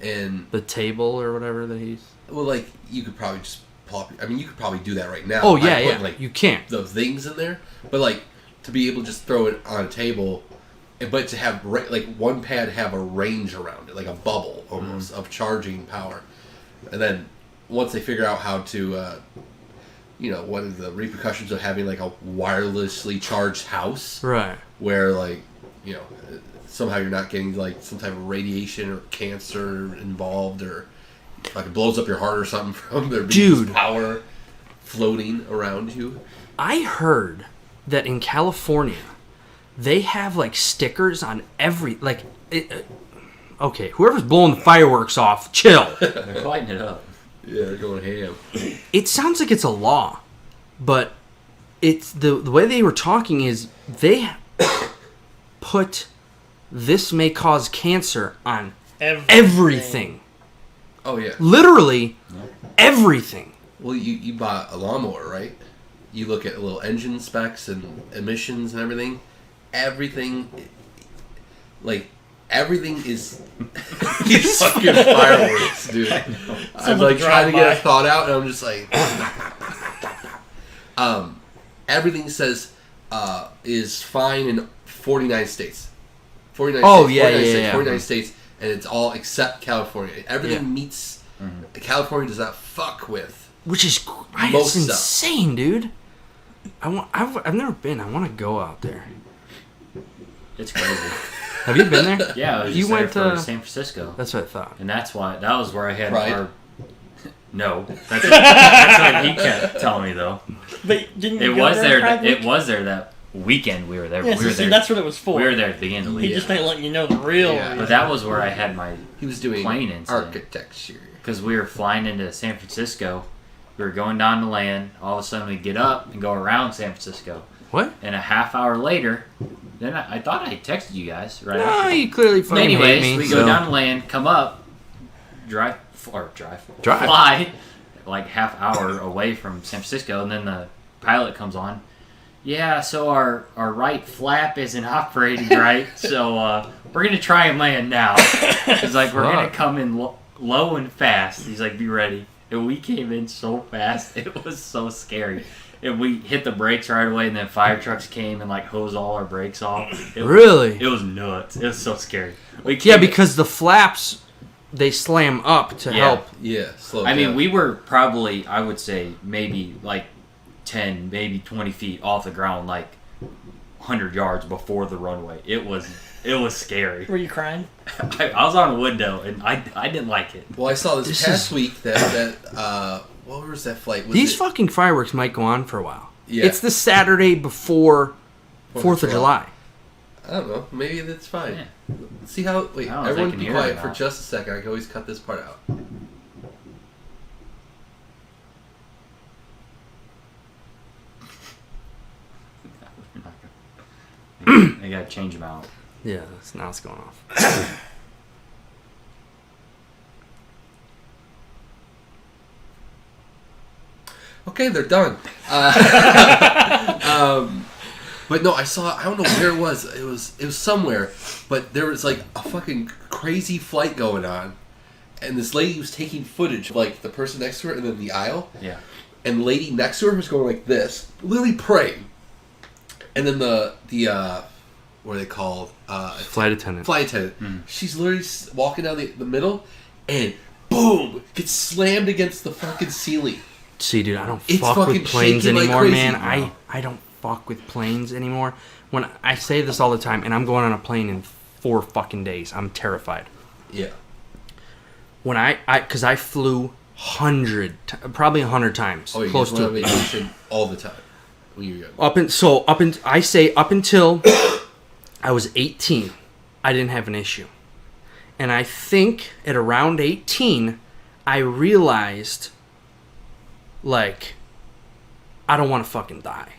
and The table or whatever that he's. well, like you could probably just pop. I mean, you could probably do that right now. Oh by yeah, putting, yeah. Like You can't. the things in there, but like to be able to just throw it on a table, but to have like one pad have a range around it, like a bubble almost of charging power, and then once they figure out how to, what are the repercussions of having like a wirelessly charged house, Right. where like somehow you're not getting like some type of radiation or cancer involved, or like it blows up your heart or something from there being Dude. this power floating around you. I heard that in California, they have like stickers on every okay, whoever's blowing the fireworks off, chill. They're lighting it up. Yeah, they're going ham. It sounds like it's a law, but it's the way they were talking is they put this may cause cancer on everything. Oh yeah. Literally everything. Well, you bought a lawnmower, right? You look at little engine specs and emissions and everything. Everything is these fucking fireworks, dude. I'm like trying to get a thought out, and I'm just like, everything says is fine in 49 states. 49 Oh, states, yeah, 49 yeah, states, yeah. 49 states, and it's all except California. Everything Yeah. meets. California does not fuck with. Which is Most it's stuff. insane, dude. I've never been. I want to go out there. It's crazy. Have you been there? Yeah, I was You just there went for to- San Francisco. That's what I thought. And that was where I had Pride? our... No. That's what he kept telling me, though. But didn't It you go was there? there. Pride It Week? was there that weekend we were there. Yeah, we were see, there. that's what it was for. We were there at the beginning of the He week. just ain't letting you know the real Yeah. reason. But that was where I had my... He was doing Plane incident. architecture. Because we were flying into San Francisco. We were going down to land. All of a sudden we get up and go around San Francisco. What? And a half hour later, then I thought I had texted you guys right No, after. you clearly fucking Anyways, hate me. we so. go down to land, come up, Drive. fly like half hour away from San Francisco, and then the pilot comes on. yeah, so our right flap isn't operating right, so we're going to try and land now. He's like, we're going to come in low and fast. He's like, be ready. And we came in so fast, it was so scary. And we hit the brakes right away, and then fire trucks came and like hosed all our brakes off. Really? It was nuts. It was so scary. Yeah, because the flaps, they slam up to help. Yeah, slow I down. mean, we were probably, I would say, maybe like 10, maybe 20 feet off the ground, like 100 yards before the runway. It was scary. Were you crying? I was on a window, and I didn't like it. Well, I saw this past week that what was that flight? Was These it? fucking fireworks might go on for a while. Yeah. It's the Saturday before 4th of July. I don't know. Maybe that's fine. Yeah. Let's see how. Wait, I don't know if everyone they be can hear quiet it for now. just a second. I can always cut this part out. I gotta change them out. Yeah, now it's going off. Okay, they're done. But no, I saw. I don't know where it was. It was somewhere. But there was like a fucking crazy flight going on, and this lady was taking footage of like the person next to her, and then the aisle. Yeah. And the lady next to her was going like this, literally praying. And then the what are they called? Flight attendant. Flight attendant. She's literally walking down the middle, and boom, gets slammed against the fucking ceiling. See, dude, I don't It's fuck fucking with planes shaking like anymore, crazy. man. I don't fuck with planes anymore. When I say this all the time, and I'm going on a plane in 4 fucking days, I'm terrified. Yeah. When because I flew probably 100 times, Oh, you close just went to on vacation all the time when you were young. up until I was 18, I didn't have an issue, and I think at around 18, I realized, like, I don't want to fucking die.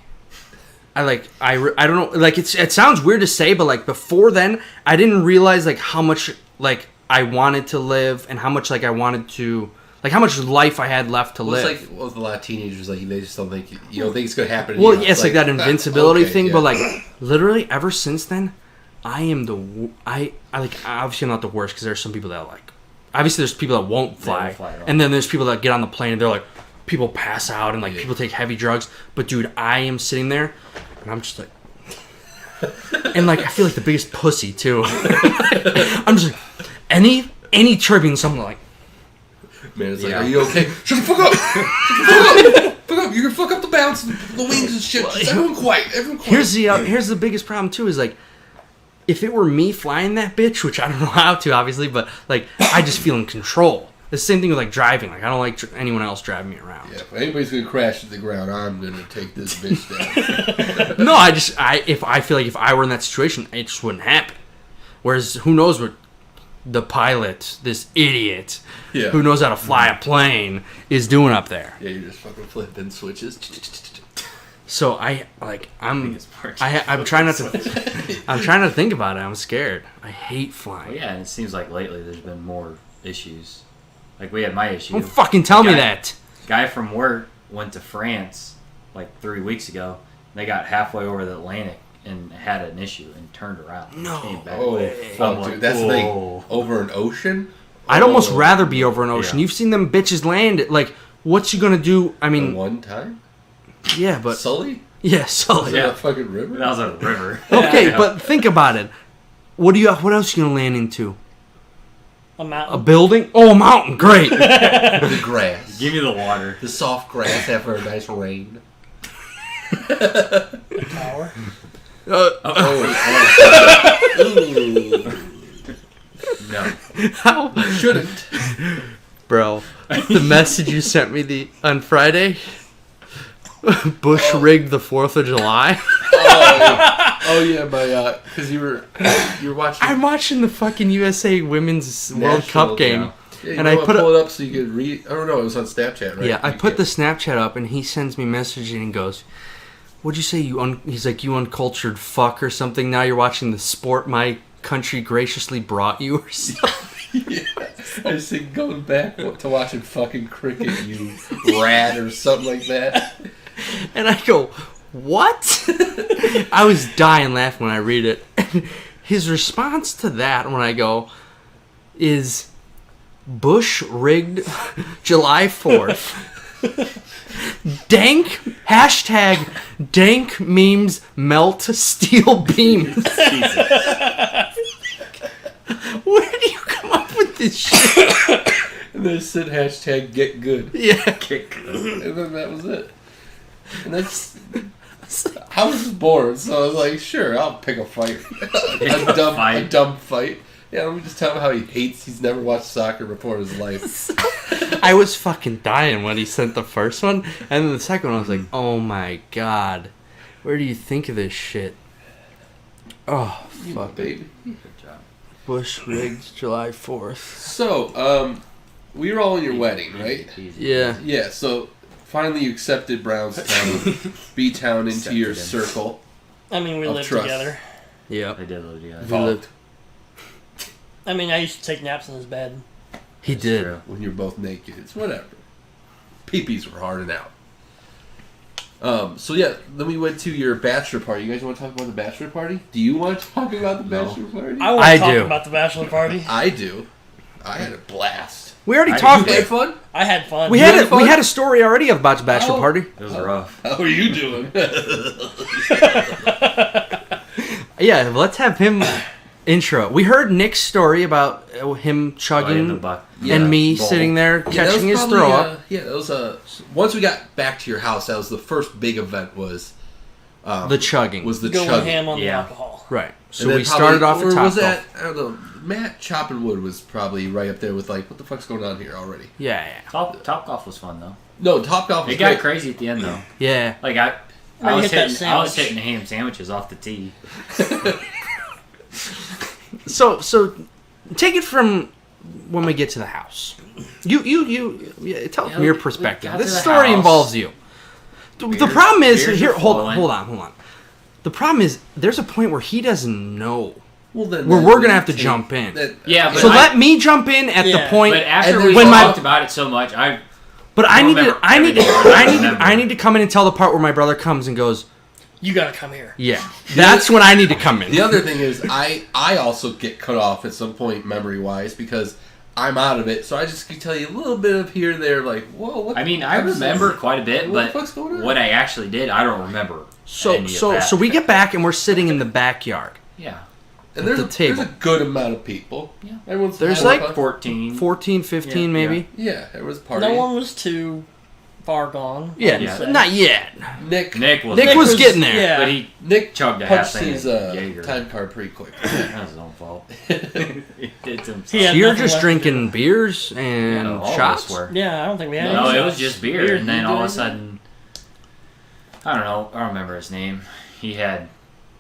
I don't know, like, it sounds weird to say, but like before then, I didn't realize like how much like I wanted to live and how much like I wanted to. Like, how much life I had left to live. It's like with a lot of teenagers, like, they just don't think, you don't think it's going to happen. Well, yeah, it's like that invincibility thing, yeah. but, like, literally, ever since then, I am I obviously I'm not the worst, because there's some people that, like, obviously there's people that won't fly, and then there's people that get on the plane, and they're like, people pass out, and, like, people take heavy drugs, but, dude, I am sitting there, and I'm just like, and, like, I feel like the biggest pussy, too. I'm just like, any chirping, something like, Man, it's like, are you okay? Shut the fuck up! Shut the fuck up! Fuck up! You're gonna fuck up the bounce, the wings and shit. Just everyone quiet. Everyone quiet. Here's the biggest problem too, is like, if it were me flying that bitch, which I don't know how to, obviously, but like, I just feel in control. The same thing with like driving. Like, I don't like anyone else driving me around. Yeah, if anybody's gonna crash to the ground, I'm gonna take this bitch down. No, I feel like if I were in that situation, it just wouldn't happen. Whereas, who knows what the pilot, this idiot, who knows how to fly a plane, is doing up there. Yeah, you're just fucking flipping switches. So I'm trying not to. I'm trying to think about it. I'm scared. I hate flying. Well, yeah, and it seems like lately there's been more issues. Like, we had my issue. Don't fucking tell me that. Guy from work went to France like 3 weeks ago. They got halfway over the Atlantic and had an issue and turned around. No. Came back. Oh, I'm fuck, like, dude. That's the thing. whoa. Over an ocean? I'd almost rather be over an ocean. Yeah. You've seen them bitches land. Like, what's you gonna do? I mean, One time? yeah, but Sully? yeah, so Was Yeah. that a fucking river? That was a river. okay, Yeah. but think about it. What else you gonna land into? A A mountain. building? Oh, a mountain. Great. The grass. Give me the water. The soft grass after a nice rain. Tower. Ooh. No. How, Shouldn't. bro? The message you sent me on Friday. Bush rigged the 4th of July. Oh yeah, my because you were watching. I'm watching the fucking USA Women's World National, Cup game, Yeah, and I put pull it up so you could read. I don't know. It was on Snapchat, right? Yeah, I You put can't- the Snapchat up, and he sends me a message, and he goes, "What'd you say? He's like, you uncultured fuck or something. Now you're watching the sport my country graciously brought you or something." Yeah. I was thinking going back to watching fucking cricket, you rat or something like that. And I go, what? I was dying laughing when I read it. His response to that when I go is Bush rigged July 4th. Dank hashtag dank memes melt steel beams. Where do you come up with this shit? And then it said hashtag get good. Yeah. And then that was it. And that's... I was bored, so I was like, sure, I'll pick a fight. a dumb fight. Yeah, let me just tell him how he's never watched soccer before in his life. I was fucking dying when he sent the first one, and then the second one I was like, oh my god. Where do you think of this shit? Oh, fuck. Baby. Good job. Bush rigged July 4th. So, we were all in your wedding, right? Yeah. Yeah, so finally you accepted Brownstown, B-Town into your circle. I mean, we Of lived trust. together. Yep. I did live together. We lived. I mean, I used to take naps in his bed. He That's did. true. When you're both naked. It's whatever. Peepees were hard and out. So yeah, then we went to your bachelor party. You guys want to talk about the bachelor party? Do you want to talk about the bachelor party? I want I to talk do. about the bachelor party. I do. I had a blast. We already I- talked. You had fun? I had fun. We You had had fun? we had a story already about the bachelor Oh. party. It was rough. How are you doing? Yeah, let's have him intro. We heard Nick's story about him Right in the chugging buck. Yeah, and me bowl. sitting there Yeah, that catching was his probably, throw up. Yeah, that was once we got back to your house, that was the first big event was The chugging. was the Going chugging. ham on the Yeah. alcohol. Right. So And then we started off or the top. was golf. that, I don't know, Matt chopping wood was probably right up there with like, what the fuck's going on here already? Yeah, Top golf was fun though. No, Top Golf was It got great. crazy at the end though. yeah. Like I you was hit that hitting, I was sandwich. hitting ham sandwiches off the tee. So take it from when we get to the house. You tell it from your we perspective. got to This the story house. involves you. The Beers- problem is beers here. are Hold flowing. on. The problem is there's a point where he doesn't know. Well, then Where that we're would gonna have to take- jump in. Yeah, but So I- let me jump in at the Yeah, point. But after And we then- talked about it so much, I I need to. remember I need to. everything. I need to come in and tell the part where my brother comes and goes. You gotta come here. Yeah, that's when I need to come in. The other thing is, I also get cut off at some point memory wise because I'm out of it. So I just can tell you a little bit of here and there, like, whoa. What I mean, I remember quite a bit, What the but fuck's going on? what I actually did, I don't remember. So any of that. so we get back and we're sitting in the backyard. Yeah, And there's the table. there's a good amount of people. Yeah. Everyone's There's having like fun. 14. 14, 15 Yeah, maybe. Yeah, everyone's partying. No one was too far gone. Yeah, Yeah. not yet. Nick Nick was Nick was getting there. Yeah. but he Nick chugged a half punched thing his of Jaeger. time card pretty quick. That was his own fault. He did to himself. He had So you're nothing just left to drinking beers and No, all of us shots. were. Yeah, I don't think we had No, any it was shots. just beer, Beer, and then you all of a did sudden, I don't know. I don't remember his name. He had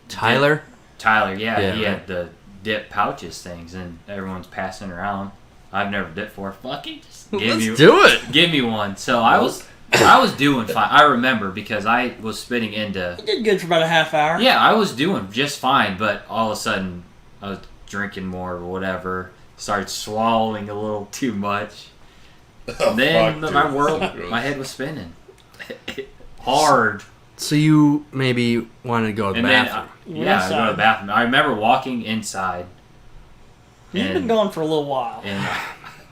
Tyler. Tyler. Yeah, Yeah. he had the dip pouches things, and everyone's passing around. I've never dipped for. Fuck it, just give Let's me, do it. give me one. So I was doing fine. I remember because I was spitting into. He did good for about a half hour. Yeah, I was doing just fine, but all of a sudden I was drinking more or whatever. Started swallowing a little too much. Oh, Then fuck, my dude. world, So gross. my head was spinning hard. So you maybe wanted to go to the And then, bathroom. You yeah, went I go to the inside. bathroom. I remember walking inside. You've been and- gone for a little while. And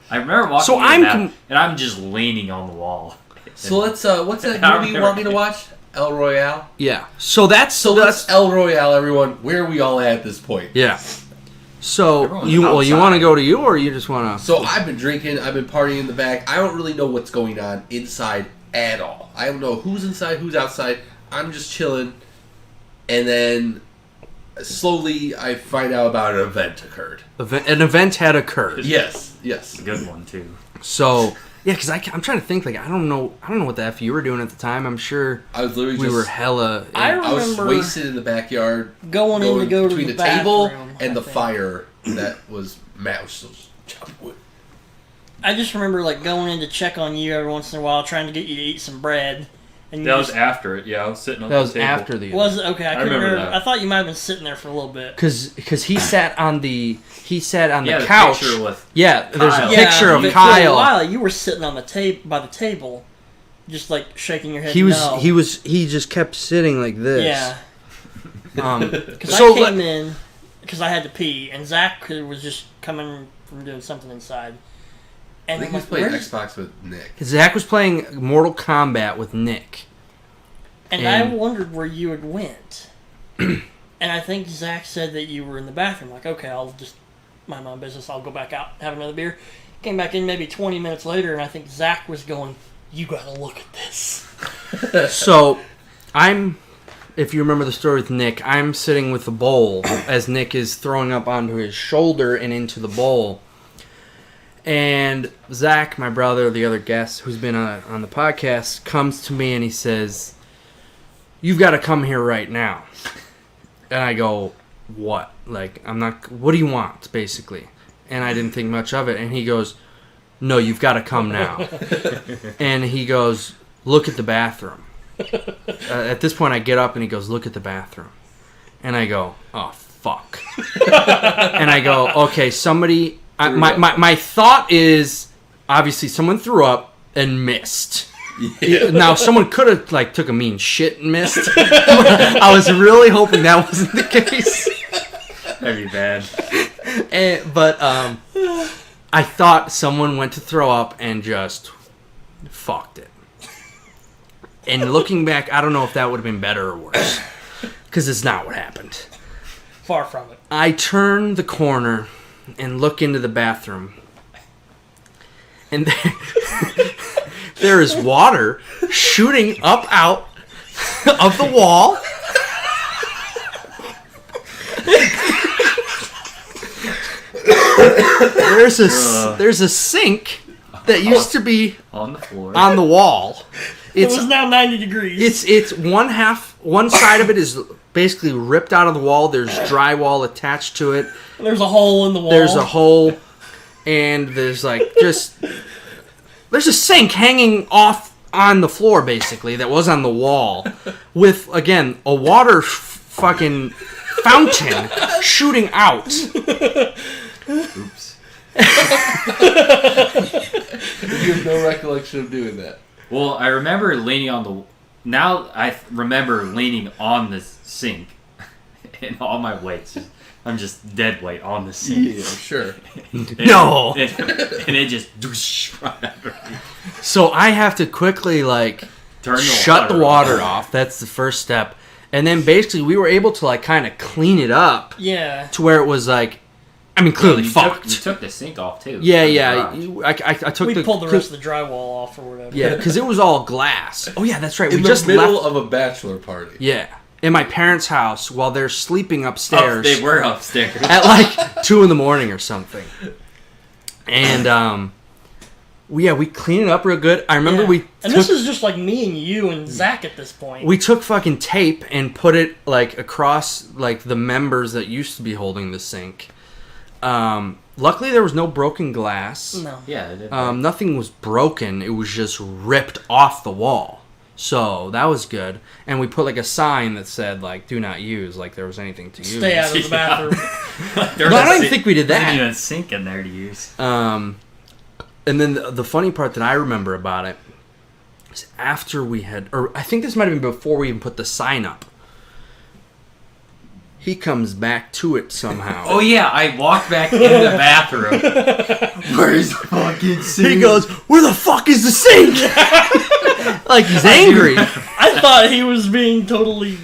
I remember walking So in the I'm bathroom, com- and I'm just leaning on the wall. So let's what's that I movie you want me to watch? El Royale. Yeah. So that's So let's El Royale, everyone. Where are we all at this point? yeah. So Everyone's you outside. want to go to you or you just want to? So I've been drinking, I've been partying in the back. I don't really know what's going on inside at all. I don't know who's inside, who's outside. I'm just chilling. And then slowly I find out about an event occurred. An event had occurred. Yes. It's a good one too. So yeah, because I'm trying to think like I don't know what the f you were doing at the time. I'm sure I was literally we just were hella. I was remember wasted in the backyard going in to go to between the the table bathroom, and I the think. fire that was mouse. Chopped wood. I just remember like going in to check on you every once in a while, trying to get you to eat some bread. And you That was just, after it. Yeah, I was sitting on that the was table. after the. was it? Okay, I couldn't remember remember. that. I thought you might have been sitting there for a little bit. Because he sat on the Yeah, the couch. picture with Yeah, there's a Kyle. picture of but For a Kyle. while, you were sitting on the by the table, just like shaking your head. He no. he just kept sitting like this. Yeah. Because So I came in because I had to pee, and Zach was just coming from doing something inside. I And think I'm he was like, playing "Where's-" Xbox with Nick. Zach was playing Mortal Kombat with Nick. And I wondered where you had went. And I think Zach said that you were in the bathroom. Like, okay, I'll just mind my own business. I'll go back out and have another beer. Came back in maybe 20 minutes later, and I think Zach was going, you gotta look at this. So, if you remember the story with Nick, I'm sitting with the bowl as Nick is throwing up onto his shoulder and into the bowl. And Zach, my brother, the other guest who's been on the podcast, comes to me and he says, "You've got to come here right now." And I go, "What? Like, what do you want, basically?" And I didn't think much of it. And he goes, "No, you've got to come now." And he goes, "Look at the bathroom." At this point, I get up and he goes, "Look at the bathroom." And I go, "Oh, fuck." And I go, "Okay, somebody..." My thought is, obviously, someone threw up and missed. Yeah. Now, someone could have, like, took a mean shit and missed. I was really hoping that wasn't the case. That'd be bad. But I thought someone went to throw up and just fucked it. And looking back, I don't know if that would have been better or worse. Because it's not what happened. Far from it. I turn the corner and look into the bathroom. And there is water shooting up out of the wall. There's a sink that used to be on the floor, on the wall. It was now 90 degrees. It's one side of it is basically ripped out of the wall. There's drywall attached to it. There's a hole in the wall. There's a hole, and there's there's a sink hanging off on the floor, basically, that was on the wall, with, again, a water fucking fountain shooting out. Oops. You have no recollection of doing that. Well, I remember leaning on the... Now I remember leaning on the sink, and all my weight's I'm just dead weight on the sink. Yeah, sure. No! And it just... right under me. So I have to quickly, shut the water off. That's the first step. And then basically we were able to, kind of clean it up. Yeah. To where it was, clearly fucked. You took the sink off, too. Yeah. I took we pulled the rest of the drywall off or whatever. Yeah, because it was all glass. Oh, yeah, that's right. In the middle of a bachelor party. Yeah. In my parents' house while they're sleeping upstairs. They were upstairs. At 2 a.m. or something. And, we cleaned it up real good. I remember And this is just me and you and Zach at this point. We took fucking tape and put it, across, the members that used to be holding the sink. Luckily, there was no broken glass. No. Yeah, it did. Nothing was broken. It was just ripped off the wall. So, that was good. And we put, a sign that said, do not use, there was anything to use. Stay out of the bathroom. No, I don't even think we did that. There's even a sink in there to use. And then the funny part that I remember about it is after we had... Or I think this might have been before we even put the sign up. He comes back to it somehow. Oh, yeah, I walked back into the bathroom. Where's the fucking sink? He goes, "Where the fuck is the sink?" He's angry. I thought he was being totally,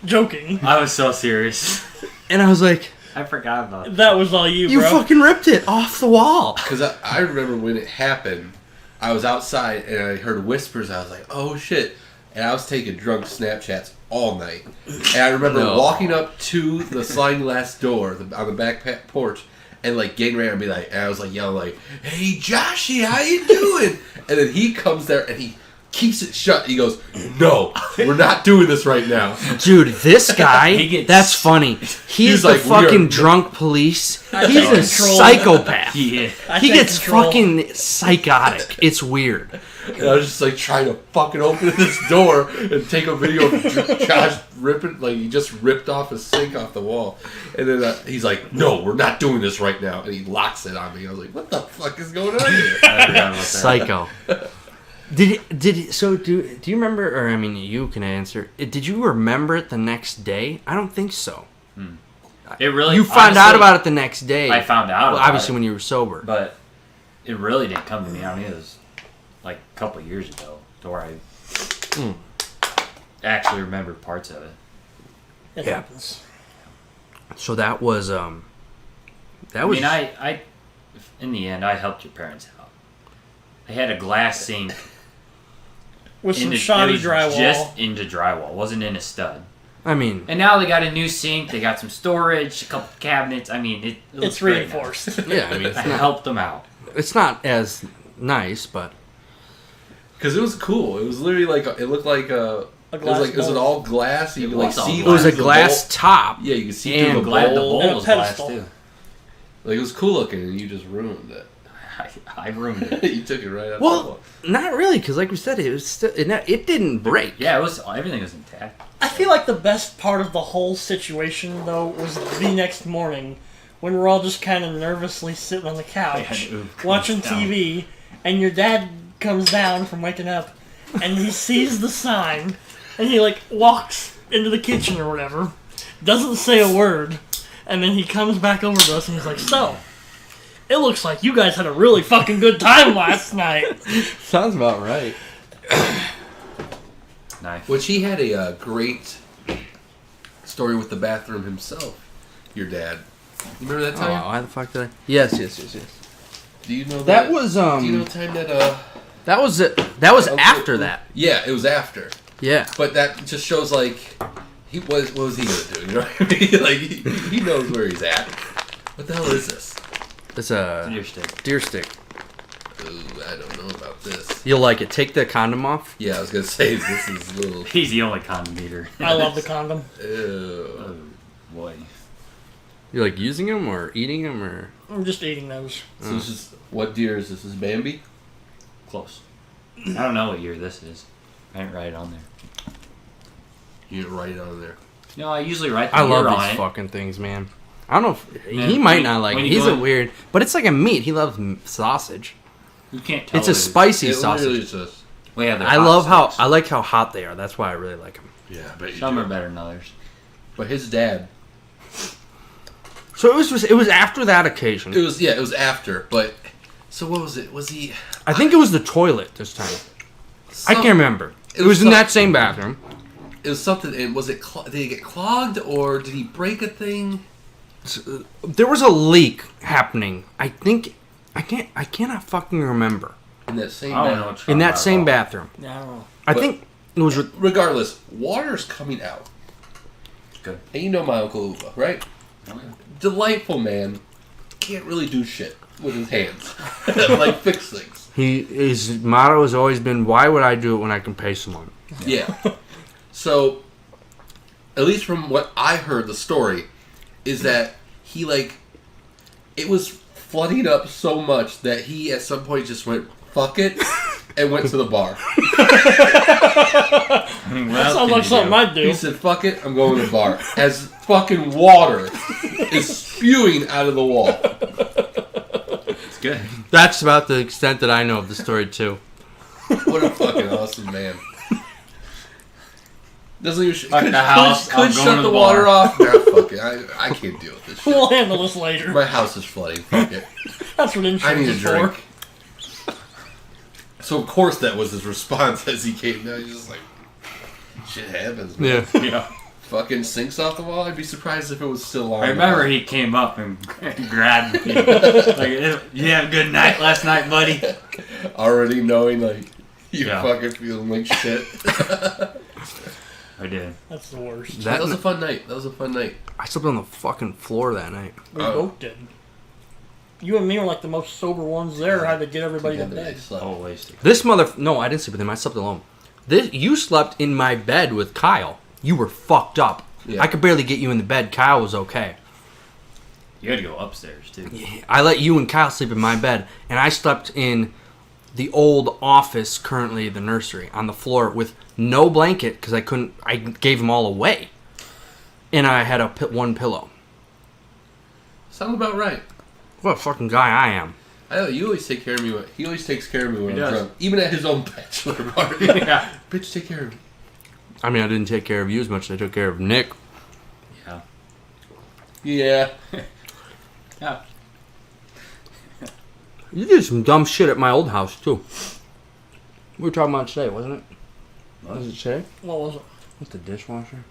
joking. I was so serious. And I was like... I forgot about that. Was all you, You bro. fucking ripped it off the wall. Because I remember when it happened, I was outside and I heard whispers. I was like, oh, shit. And I was taking drunk Snapchats all night. And I remember walking up to the sliding glass door on the back porch and getting ready to be and I was yelling "Hey Joshy, how you doing?" And then he comes there and he keeps it shut. He goes, "No, we're not doing this right now." Dude, this guy, that's funny. He's the fucking drunk police. He's a psychopath. Yeah. He gets fucking psychotic. It's weird. And I was just trying to fucking open this door and take a video of Josh ripping, he just ripped off a sink off the wall. And then he's like, "No, we're not doing this right now." And he locks it on me. I was like, what the fuck is going on here? I forgot about that. Psycho. Do you remember? Or I mean, you can answer. Did you remember it the next day? I don't think so. It really. You found out about it the next day. I found out. Well, obviously when you were sober. But it really didn't come to me. I mean, it was like a couple of years ago, to where I actually remember parts of it. It happens. So that was I mean, I in the end, I helped your parents out. They had a glass sink With some shoddy drywall. Just into drywall. It wasn't in a stud. I mean, And now they got a new sink. They got some storage, a couple cabinets. I mean, it looks It's great now. reinforced. yeah. I mean, I helped them out. it's not as nice, but Because it was cool. It was literally like it looked like a. A It was like glass is it bowl. all glass? You It could like was all see. it was a through the glass bowl. top. Yeah, you could see And through the Glad the bowl. bowl And a was glass pedestal. too. Like it was cool looking, and you just ruined it. I ruined it. You took it right out. Well, not really, because like we said, it was still, it didn't break. Yeah, it was. Everything was intact. I feel like the best part of the whole situation, though, was the next morning when we're all just kind of nervously sitting on the couch Yeah, watching down. TV, and your dad comes down from waking up, and he sees the sign, and he like walks into the kitchen or whatever, doesn't say a word, and then he comes back over to us and he's like, "So, it looks like you guys had a really fucking good time last night." Sounds about right. Nice. Which he had a great story with the bathroom himself. Your dad. You remember that Oh, time? why the fuck did I? Yes. Do you know That was Do you know the time that that was Okay. after that. Yeah, it was after. Yeah. But that just shows like what was he gonna do? You know what I mean? Like he knows where he's at. What the hell is this? It's a Deer stick. deer stick. Ooh, I don't know about this. You'll like it. Take the condom off. Yeah, I was gonna say this is a little. He's the only condom eater. I love the condom. Ew. Oh boy. You like using them or eating them or? I'm just eating those. So this is what deer is this? Is Bambi? Close. I don't know what year this is. I didn't write it on there. You didn't write it on there. No, I usually write the I year love on these it. fucking things, man. I don't know if he Man, might when- not like when it. you He's go a in- weird, but it's like a meat. He loves sausage. You can't tell. It's a it. spicy It literally sausage. is just. Well, yeah, they're I hot love how sticks. I like how hot they are. That's why I really like them. Yeah, but you Some do. are better than others. But his dad. So it was after that occasion. It was after. But so what was it? Was he? I think it was the toilet this time. I some- can't remember. It was in that same bathroom. It was something. And was it? Did he get clogged or did he break a thing? There was a leak happening. I think I cannot fucking remember. In that same. I don't bathroom? know what you're In that talking same about. bathroom. I don't know. I But- think it was. Regardless, water's coming out. Good. And you know my Uncle Uva, right? Delightful man. Can't really do shit with his hands. Like fix things. His motto has always been, "Why would I do it when I can pay someone?" Yeah. So, at least from what I heard, the story is that he it was flooding up so much that he at some point just went fuck it and went to the bar. That sounds like something I'd do. He said fuck it, I'm going to the bar. As fucking water is spewing out of the wall. It's good. That's about the extent that I know of the story too. What a fucking awesome man. Doesn't even Fuck the house, I'm could going shut to the the water bar. off. Nah, fuck it. I can't deal with this shit. We'll handle this later. My house is flooding. Fuck it. That's what I insurance need a is drink. for. So of course that was his response as he came down. He's just like, shit happens, man. Yeah. Yeah. Fucking sinks off the wall. I'd be surprised if it was still on. I remember he came up and grabbed me. Like, you have a good night last night, buddy? already knowing like you're Yeah. fucking feeling like shit. I did. That's the worst. That was a fun night. That was a fun night. I slept on the fucking floor that night. We Oh. both did. You and me were like the most sober ones there. Had to get everybody to Together they bed. slept. Oh, wasted. This no, I didn't sleep with him. I slept alone. You slept in my bed with Kyle. You were fucked up. Yeah. I could barely get you in the bed. Kyle was okay. You had to go upstairs, too. I let you and Kyle sleep in my bed, and I slept in the old office, currently the nursery, on the floor with no blanket because I couldn't. I gave them all away, and I had one pillow. Sounds about right. What a fucking guy I am. I know you always take care of me. He always takes care of me when He I'm does. drunk. Even at his own bachelor party. Yeah. Bitch, take care of me. I mean, I didn't take care of you as much as I took care of Nick. Yeah. Yeah. Yeah. You did some dumb shit at my old house, too. We were talking about it today, wasn't it? Was it today? What was it? With the dishwasher?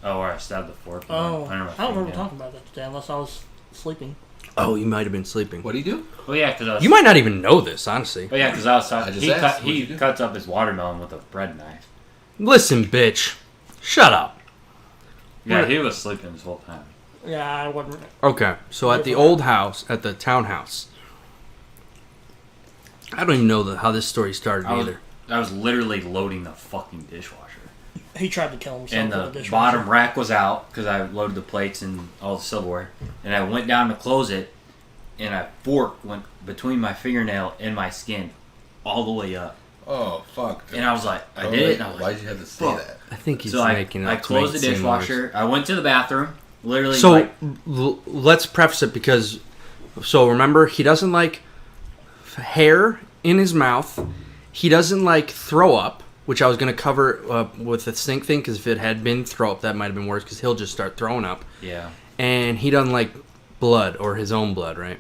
Oh, where I stabbed the fork. Oh, I I don't remember talking about that today unless I was sleeping. Oh, you might have been sleeping. What do you do? Well, yeah, because I was. You might not even know this, honestly. Well, yeah, because I was talking. I just asked, what'd you He do? cuts up his watermelon with a bread knife. Listen, bitch. Shut up. Yeah, What? he was sleeping this whole time. Yeah, I wasn't. Okay, so at the old house, at the townhouse, I don't even know how this story started either. I was literally loading the fucking dishwasher. He tried to kill himself And with the dishwasher. bottom rack was out because I loaded the plates and all the silverware. And I went down to close it, and a fork went between my fingernail and my skin all the way up. Oh, fuck. And I was like, I Oh, did wait, it. And I was why'd like, you have to say fuck. that? I think he's So making I up to closed make the it seem worse. dishwasher. I went to the bathroom. Literally, So like, let's preface it because, so remember, he doesn't like hair in his mouth. He doesn't like throw up, which I was going to cover with the stink thing because if it had been throw up, that might have been worse because he'll just start throwing up. yeah. And he doesn't like blood or his own blood, right?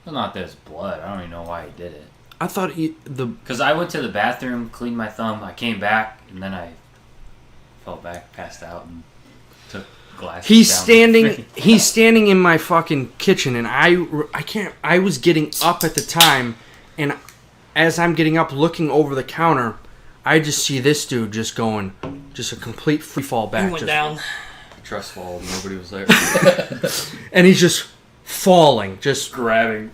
Well, not this blood. I don't even know why he did it. I thought Because I went to the bathroom, cleaned my thumb, I came back, and then I fell back, passed out, and took glasses down. He's standing in my fucking kitchen, and I was getting up at the time, and as I'm getting up, looking over the counter, I just see this dude just going, just a complete free fall back. He went down. Trust fall. Nobody was there. And he's just falling, just Grabbing.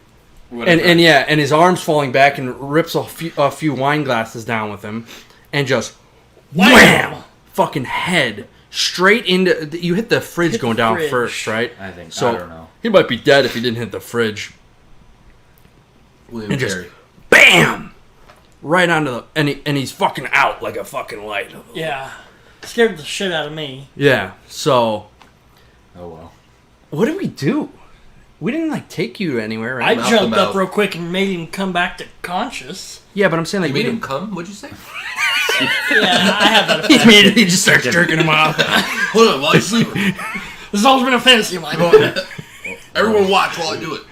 and yeah, and his arms falling back, and rips a few wine glasses down with him, and just wham, fucking head straight into. You hit the fridge Hit going the down fridge. first, right? I think. So I don't know. he might be dead if he didn't hit the fridge. William And just Carey. bam, right onto the and he's fucking out like a fucking light. Yeah. Scared the shit out of me. Yeah. So Oh well. what did we do? We didn't like take you anywhere, I right? Mouth jumped to up mouth. real quick and made him come back to conscious. Yeah, but I'm saying like You we made him didn't. come? What'd you say? Yeah, I have that He effect. immediately just starts jerking him off. Hold on, while he's sleeping. This has always been a fantasy of mine. Everyone watch while I do it.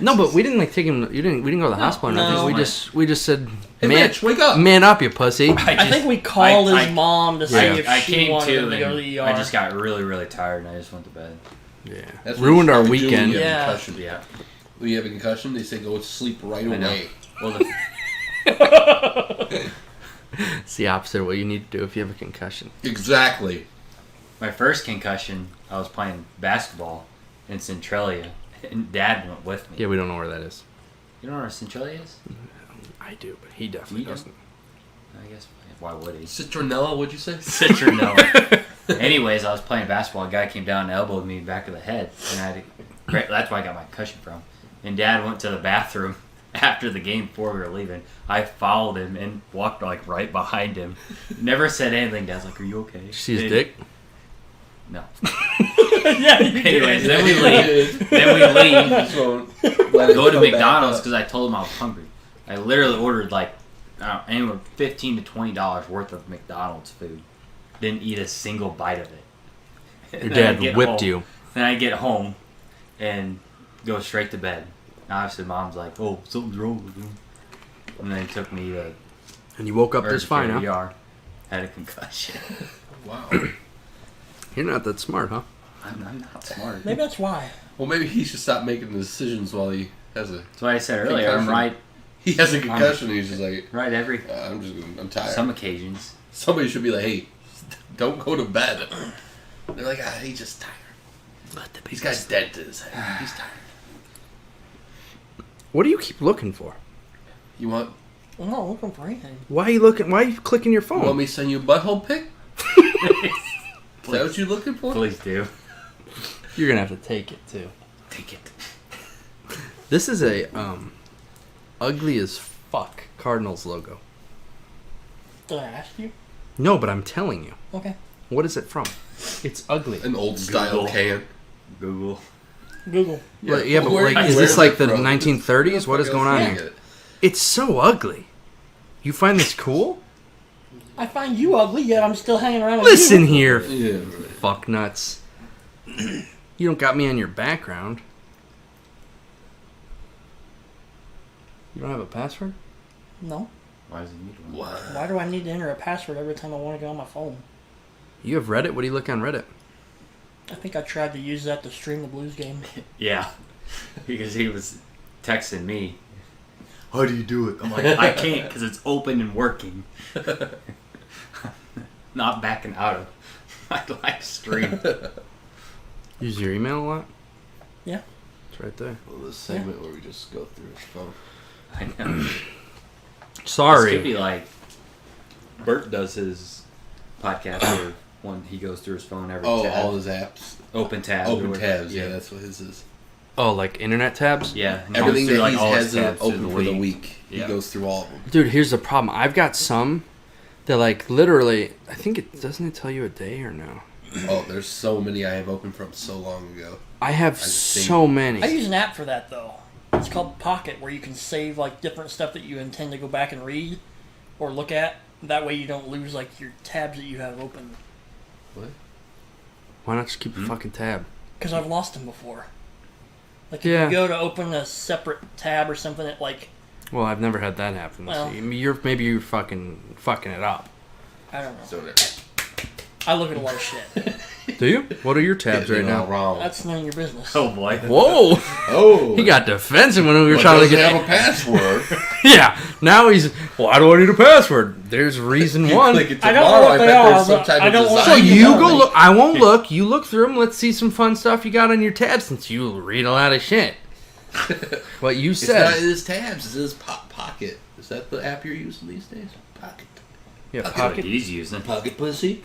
No, but we didn't like take him. We didn't go to the hospital. Or nothing. no. We just said, Hey, man, Mitch, wake up. man up, you pussy. I think we called his mom to see if I she came wanted to, him to go to and the ER. I just got really, really tired, and I just went to bed. Yeah, That's what ruined you our do when weekend. you have a Yeah. concussion. Yeah. When you have a concussion, they say go to sleep right I know. away. Well, It's the opposite of what you need to do if you have a concussion. Exactly. my first concussion, I was playing basketball in Centralia, and Dad went with me. Yeah, we don't know where that is. You know where Centralia is? I do, but he definitely You don't? doesn't. I guess. Why would he? Citronella, what'd you say? Citronella. Anyways, I was playing basketball. A guy came down and elbowed me back of the head, and I had to, great. That's where I got my concussion from. And Dad went to the bathroom after the game before we were leaving. I followed him and walked like right behind him. Never said anything. Dad's like, "Are you okay?" Did you see his And- dick? No. Yeah, you Anyways, did. then we leave. Then we leave. Just won't let it Go to come back McDonald's up. because I told him I was hungry. I literally ordered like anywhere $15 to $20 worth of McDonald's food. Didn't eat a single bite of it. Your Then I dad get whipped home. you. Then I get home and go straight to bed. Now obviously mom's like, "Oh, something's wrong with him." And then he took me to And you woke up just fine, huh? ER. Had a concussion. Wow. You're not that smart, huh? I'm not smart. Maybe that's why. Well, maybe he should stop making the decisions while he has a That's why I said earlier. I'm Concussion. right concussion. And he's just like, every I'm tired. some occasions. Somebody should be like, hey, don't go to bed. They're like, he's just tired. He's got dead to his head. He's tired. What do you keep looking for? You want? I'm not looking for anything. Why are you looking? Why are you clicking your You phone? want me to send you a butthole pic? Is that what you're looking for? Please do. You're gonna have to take it too. Take it. This is a ugly as fuck Cardinals logo. Did I ask you? No, but I'm telling you. Okay. What is it from? It's ugly. An old style Google. can. Google. Google. Yeah, but Where- like, is where's this like it the from? 1930s? What is going on here? It's so ugly. You find this cool? I find you ugly, yet I'm still hanging around with Listen you. here, Yeah. fuck nuts. You don't got me on your background. You don't have a password? No. Why does he need one? What? Why do I need to enter a password every time I want to get on my phone? You have Reddit? What do you look on Reddit? I think I tried to use that to stream the Blues game. Yeah, because he was texting me. How do you do it? I'm like, I can't because it's open and working. Not backing out of my live stream. Use your email a lot? Yeah. It's right there. Well, this segment where we just go through his phone. I know. This could Sorry. be like Bert does his podcast where when he goes through his phone every Oh, tab. all his apps. Open tabs. Open or- tabs. Yeah, that's what his is. Oh, like internet tabs? Yeah. and he Everything goes through, that he all his has tabs through open for the week, he Yeah. goes through all of them. Dude, here's the problem. I've got some that like literally, I think it doesn't it tell you a day or no? Oh, there's so many I have open from so long ago. I have think- so many. I use an app for that though. It's called Pocket, where you can save like different stuff that you intend to go back and read or look at. That way you don't lose like your tabs that you have open. What? Why not just keep a fucking tab? Because I've lost them before. Like if Yeah. you go to open a separate tab or something, it like Well, I've never had that happen. Well. So maybe you're fucking it up. I don't know. So there. I look at a lot of shit. Do you? What are your tabs Getting right it all now? wrong. That's none of your business. Oh boy. Whoa! Oh, He got defensive when we were but trying to doesn't get. have a password. Yeah. Now he's. Why do I need a password? There's reason You one. click it I don't know tomorrow, what they bet there's are, some but type I of don't want So design. you tell go me. look. I won't look. You look through them. Let's see some fun stuff you got on your tabs since you read a lot of shit. What you It's not in said. his tabs. It's in his Pocket. Is that the app you're using these days? Pocket. Yeah, That's what pocket. he's using. Pocket pussy.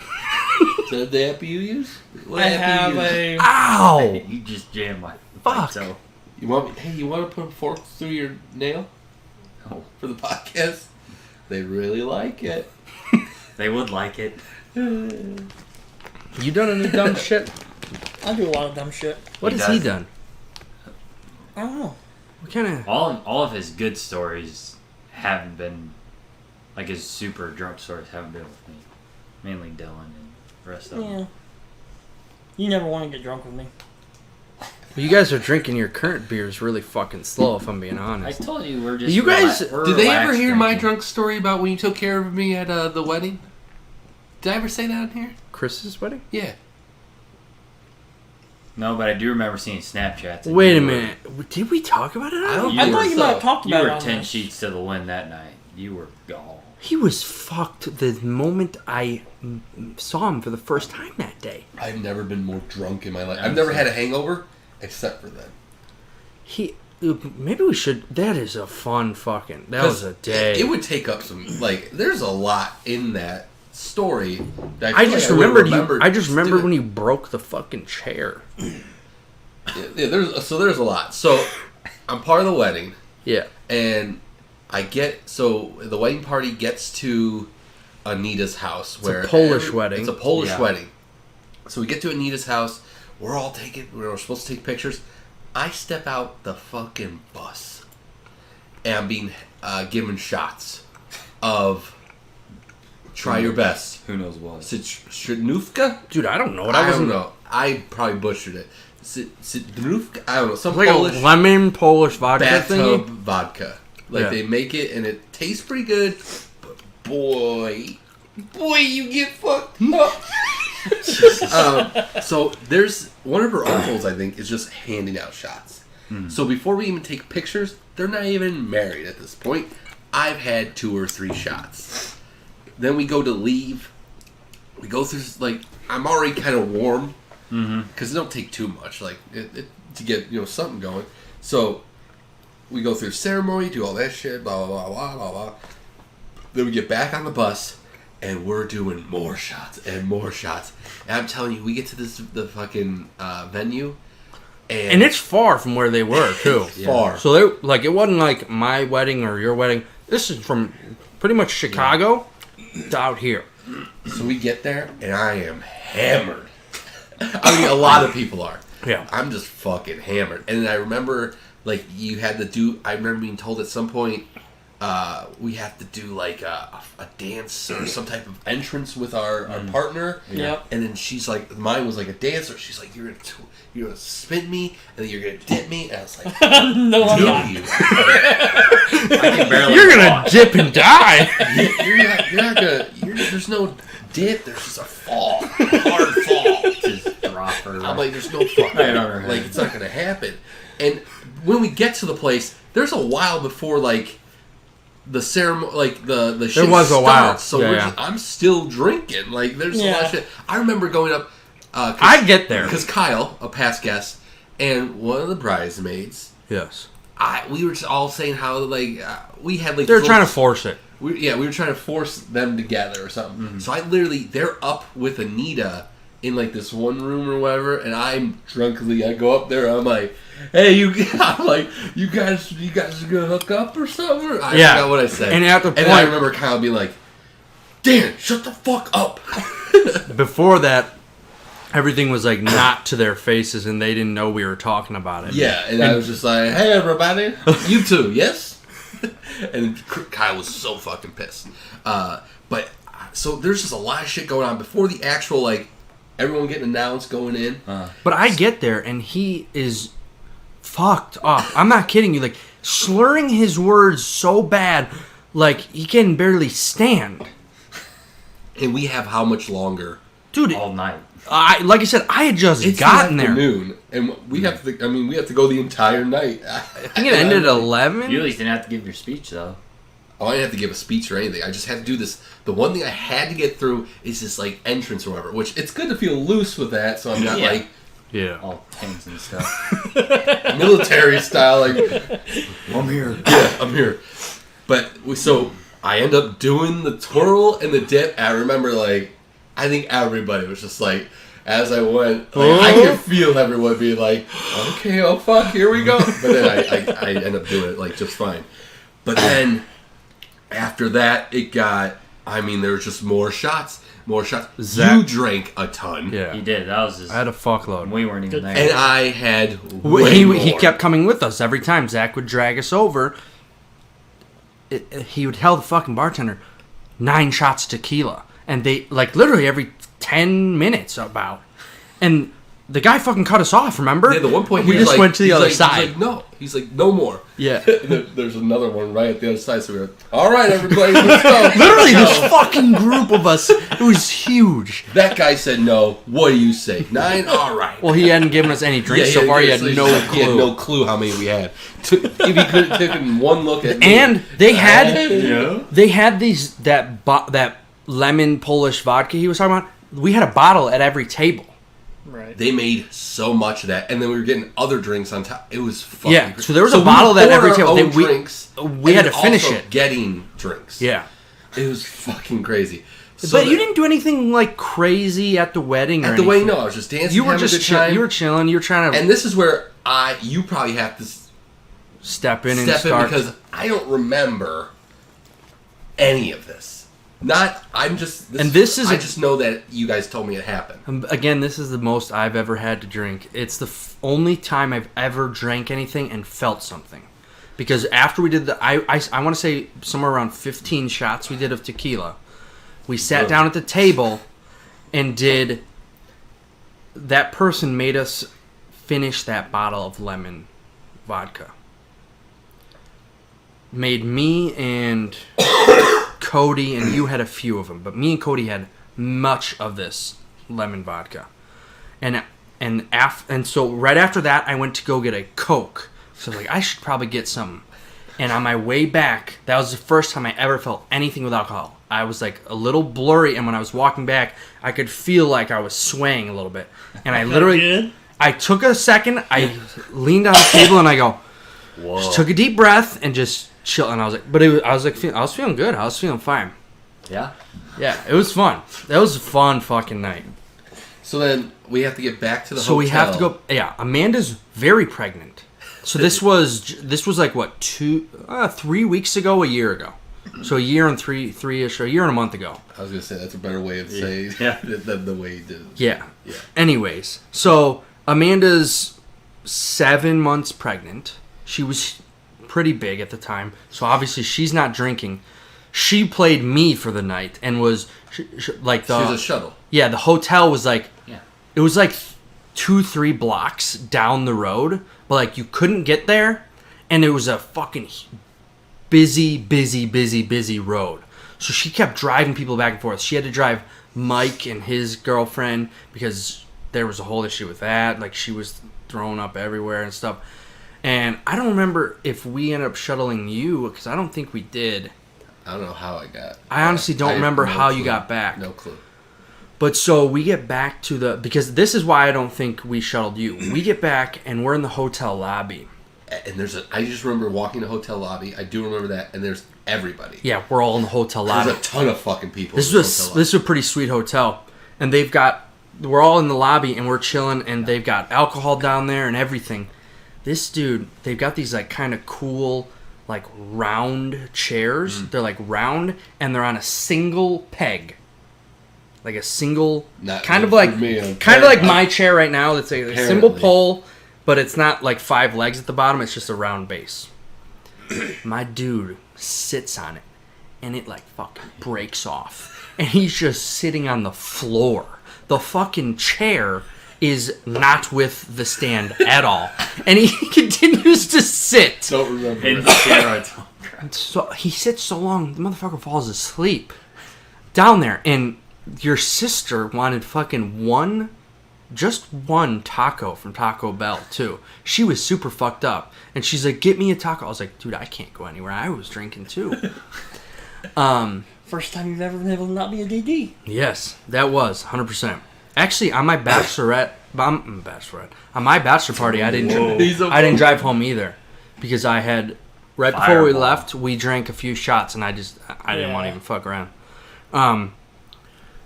Is that the app you use? What I app have you use? a. Ow! You just jammed my Fuck. So, You want me? Hey, you want to put a fork through your nail oh, for the podcast? They really like it. they would like it. You done any dumb shit? I do a lot of dumb shit. What He has he does. done? I don't know. What kind of? All of his good stories haven't been, like his super drunk stories haven't been with me. Mainly Dylan and the rest of them. Yeah. You never want to get drunk with me. You guys are drinking your current beers really fucking slow, if I'm being I honest. told you we're just. You guys- we're Did they ever relaxed hear my drinking. drunk story about when you took care of me at the wedding? Did I ever say that on here? Chris's wedding? Yeah. No, but I do remember seeing Snapchats. and Wait a you were- minute. Did we talk about it? I don't I think thought you so. might have talked You about it were on 10 this. sheets to the wind that night. You were gone. He was fucked the moment I saw him for the first time that day. I've never been more drunk in my life. I'm I've never the had a same. hangover except for that. Maybe we should. That is a fun fucking. That was a day. It would take up some. Like, there's a lot in that story. That I feel just like would've remembered you. remembered I just to remembered do when it. you broke the fucking chair. Yeah, there's a lot. So I'm part of the wedding, Yeah. and the wedding party gets to Anita's house. It's a Polish wedding. It's a Polish Yeah. wedding. So we get to Anita's house. We're supposed to take pictures. I step out the fucking bus, and I'm being given shots of try your best. Who knows what? Sitnufka? Dude, I don't know what I I don't wasn't. know. I probably butchered it. Sitnufka? I don't know. Some Like Polish a lemon Polish vodka bathtub thingy. vodka. Like, Yeah. they make it, and it tastes pretty good. But boy, you get fucked up. So there's one of her uncles, I think, is just handing out shots. So before we even take pictures, they're not even married at this point. I've had 2 or 3 shots. Then we go to leave. We go through, like, I'm already kind of warm because it don't take too much, like, to get something going. So we go through ceremony, do all that shit, blah blah blah blah blah blah. Then we get back on the bus, and we're doing more shots and more shots. And I'm telling you, we get to the fucking venue, And it's far from where they were too. far. So they like it wasn't like my wedding or your wedding. This is from pretty much Chicago to out here. So we get there, and I am hammered. I mean, a lot of people are. Yeah. I'm just fucking hammered. And I remember, like, you had to do. I remember being told at some point, we have to do like a dance or some type of entrance with our partner. Yep. And then she's like, mine was like a dancer. She's like, you're gonna spin me, and then you're gonna dip me. And I was like, No, I'm do not. you? I can barely You're gonna walk. dip and die. You're not gonna. There's no dip. There's just a fall, hard fall. Just drop her. I'm like, there's no fucking, Right on her head. like, it's not gonna happen. And when we get to the place, there's a while before, like, the ceremony, like, the shit was a while. starts. So Yeah. I'm still drinking. Like, there's a lot of shit. I remember going up. I get there. Because Kyle, a past guest, and one of the bridesmaids, Yes. we were just all saying how, like, we had, like, They're trying to force it. we were trying to force them together or something. So they're up with Anita in like this one room or whatever, and I go up there. I'm like, hey, I'm like, you guys are gonna hook up or something? Or I forgot what I said. And at the and I point, remember Kyle being like, Dan, shut the fuck up. before that, everything was like not to their faces, and they didn't know we were talking about it. Yeah, and I was just like, hey, everybody, you too, yes? And Kyle was so fucking pissed. But so there's just a lot of shit going on before the actual, like, everyone getting announced going in. But I get there, and he is fucked up. I'm not kidding you. Like, slurring his words so bad, like, he can barely stand. And we have how much longer? Dude, all night. like I said, I had just It's gotten the there. afternoon, and we have to. I mean, we have to go the entire night. I think it ended at 11. You at least didn't have to give your speech, though. Oh, I didn't have to give a speech or anything. I just had to do this. The one thing I had to get through is this, like, entrance or whatever. Which it's good to feel loose with that, so I'm not Yeah. like Yeah. All tanks and stuff. military style. Like, I'm here. yeah, I'm here. But so I end up doing the twirl and the dip. I remember, like, I think everybody was just like, as I went, like, I could feel everyone being like, okay, oh fuck, here we go. But then I end up doing it, like, just fine. But after that, it got, I mean, there was just more shots. Zach- You drank a ton. Yeah. He did. That was just. I had a fuckload. We weren't even there. And I had way more. He kept coming with us every time. Zach would drag us over. He would tell the fucking bartender 9 shots of tequila, and they, like, literally every 10 minutes about. And the guy fucking cut us off. Remember? Yeah, the one point we he was just like, went to the he's other like- side. He's like, no more. Yeah. There's another one right at the other side. So we were, all right, everybody, let's go. Literally, this fucking group of us. It was huge. That guy said no. What do you say? 9? All right. Well, he hadn't given us any drinks so far. He had no clue. He had no clue how many we had. If he could have taken one look at me. And they had Yeah. they had these that lemon Polish vodka he was talking about. We had a bottle at every table. Right. They made so much of that, and then we were getting other drinks on top. It was fucking Yeah, crazy. so there was a we bottle that poured every our table- own they- we- drinks. we and had to finish also it. Getting drinks. Yeah. It was fucking crazy. So But you didn't do anything like crazy at the wedding or at the anything. wedding. No, I was just dancing. You were having a just good time. you were chilling. You were trying to And this is where you probably have to step in and step in start. because I don't remember any of this. I just know that you guys told me it happened. Again, this is the most I've ever had to drink. It's the only time I've ever drank anything and felt something. Because after we did I want to say somewhere around 15 shots we did of tequila. We sat down at the table and did. That person made us finish that bottle of lemon vodka. Made me and Cody, and you had a few of them, but me and Cody had much of this lemon vodka. And so right after that, I went to go get a Coke. So I was like, I should probably get some. And on my way back, that was the first time I ever felt anything with alcohol. I was like a little blurry, and when I was walking back, I could feel like I was swaying a little bit. And I literally, I took a second, I leaned on the table, and I go, just took a deep breath and just chill. And I was like, I was feeling good. I was feeling fine. Yeah. Yeah, it was fun. That was a fun fucking night. So then we have to get back to the So hotel. we have to go. Yeah, Amanda's very pregnant. So this was like what 3 weeks ago, a year ago. So a year and a year and a month ago. I was gonna say that's a better way of saying Yeah. than the way you did. Yeah. Anyways, so Amanda's 7 months pregnant. She was pretty big at the time, so obviously she's not drinking. She played me for the night and was like the. She was a shuttle. Yeah, the hotel was like. Yeah. It was like 2-3 blocks down the road, but like you couldn't get there, and it was a fucking busy road. So she kept driving people back and forth. She had to drive Mike and his girlfriend because there was a whole issue with that. Like she was thrown up everywhere and stuff. And I don't remember if we ended up shuttling you because I don't think we did. I don't know how I got. I honestly don't remember how clue. you got back. No clue. But so we get back to the... Because this is why I don't think we shuttled you. We get back and we're in the hotel lobby. And I just remember walking the hotel lobby. I do remember that. And there's everybody. Yeah, we're all in the hotel lobby. There's a ton of fucking people. This is a pretty sweet hotel. And we're all in the lobby and we're chilling and they've got alcohol down there and everything. This dude, they've got these like kind of cool like round chairs. They're like round and they're on a single peg. Like a single kind of like my chair right now that's a single pole, but it's not like 5 legs at the bottom, it's just a round base. My dude sits on it and it like fucking breaks off. And he's just sitting on the floor. The fucking chair is not with the stand at all. And he continues to sit. Don't remember. In the chair. So he sits so long, the motherfucker falls asleep down there. And your sister wanted fucking just one taco from Taco Bell, too. She was super fucked up. And she's like, get me a taco. I was like, dude, I can't go anywhere. I was drinking, too. First time you've ever been able to not be a DD. Yes, that was 100%. Actually, on my bachelor party, I didn't drive home either because I had before we left, we drank a few shots and I didn't want to even fuck around.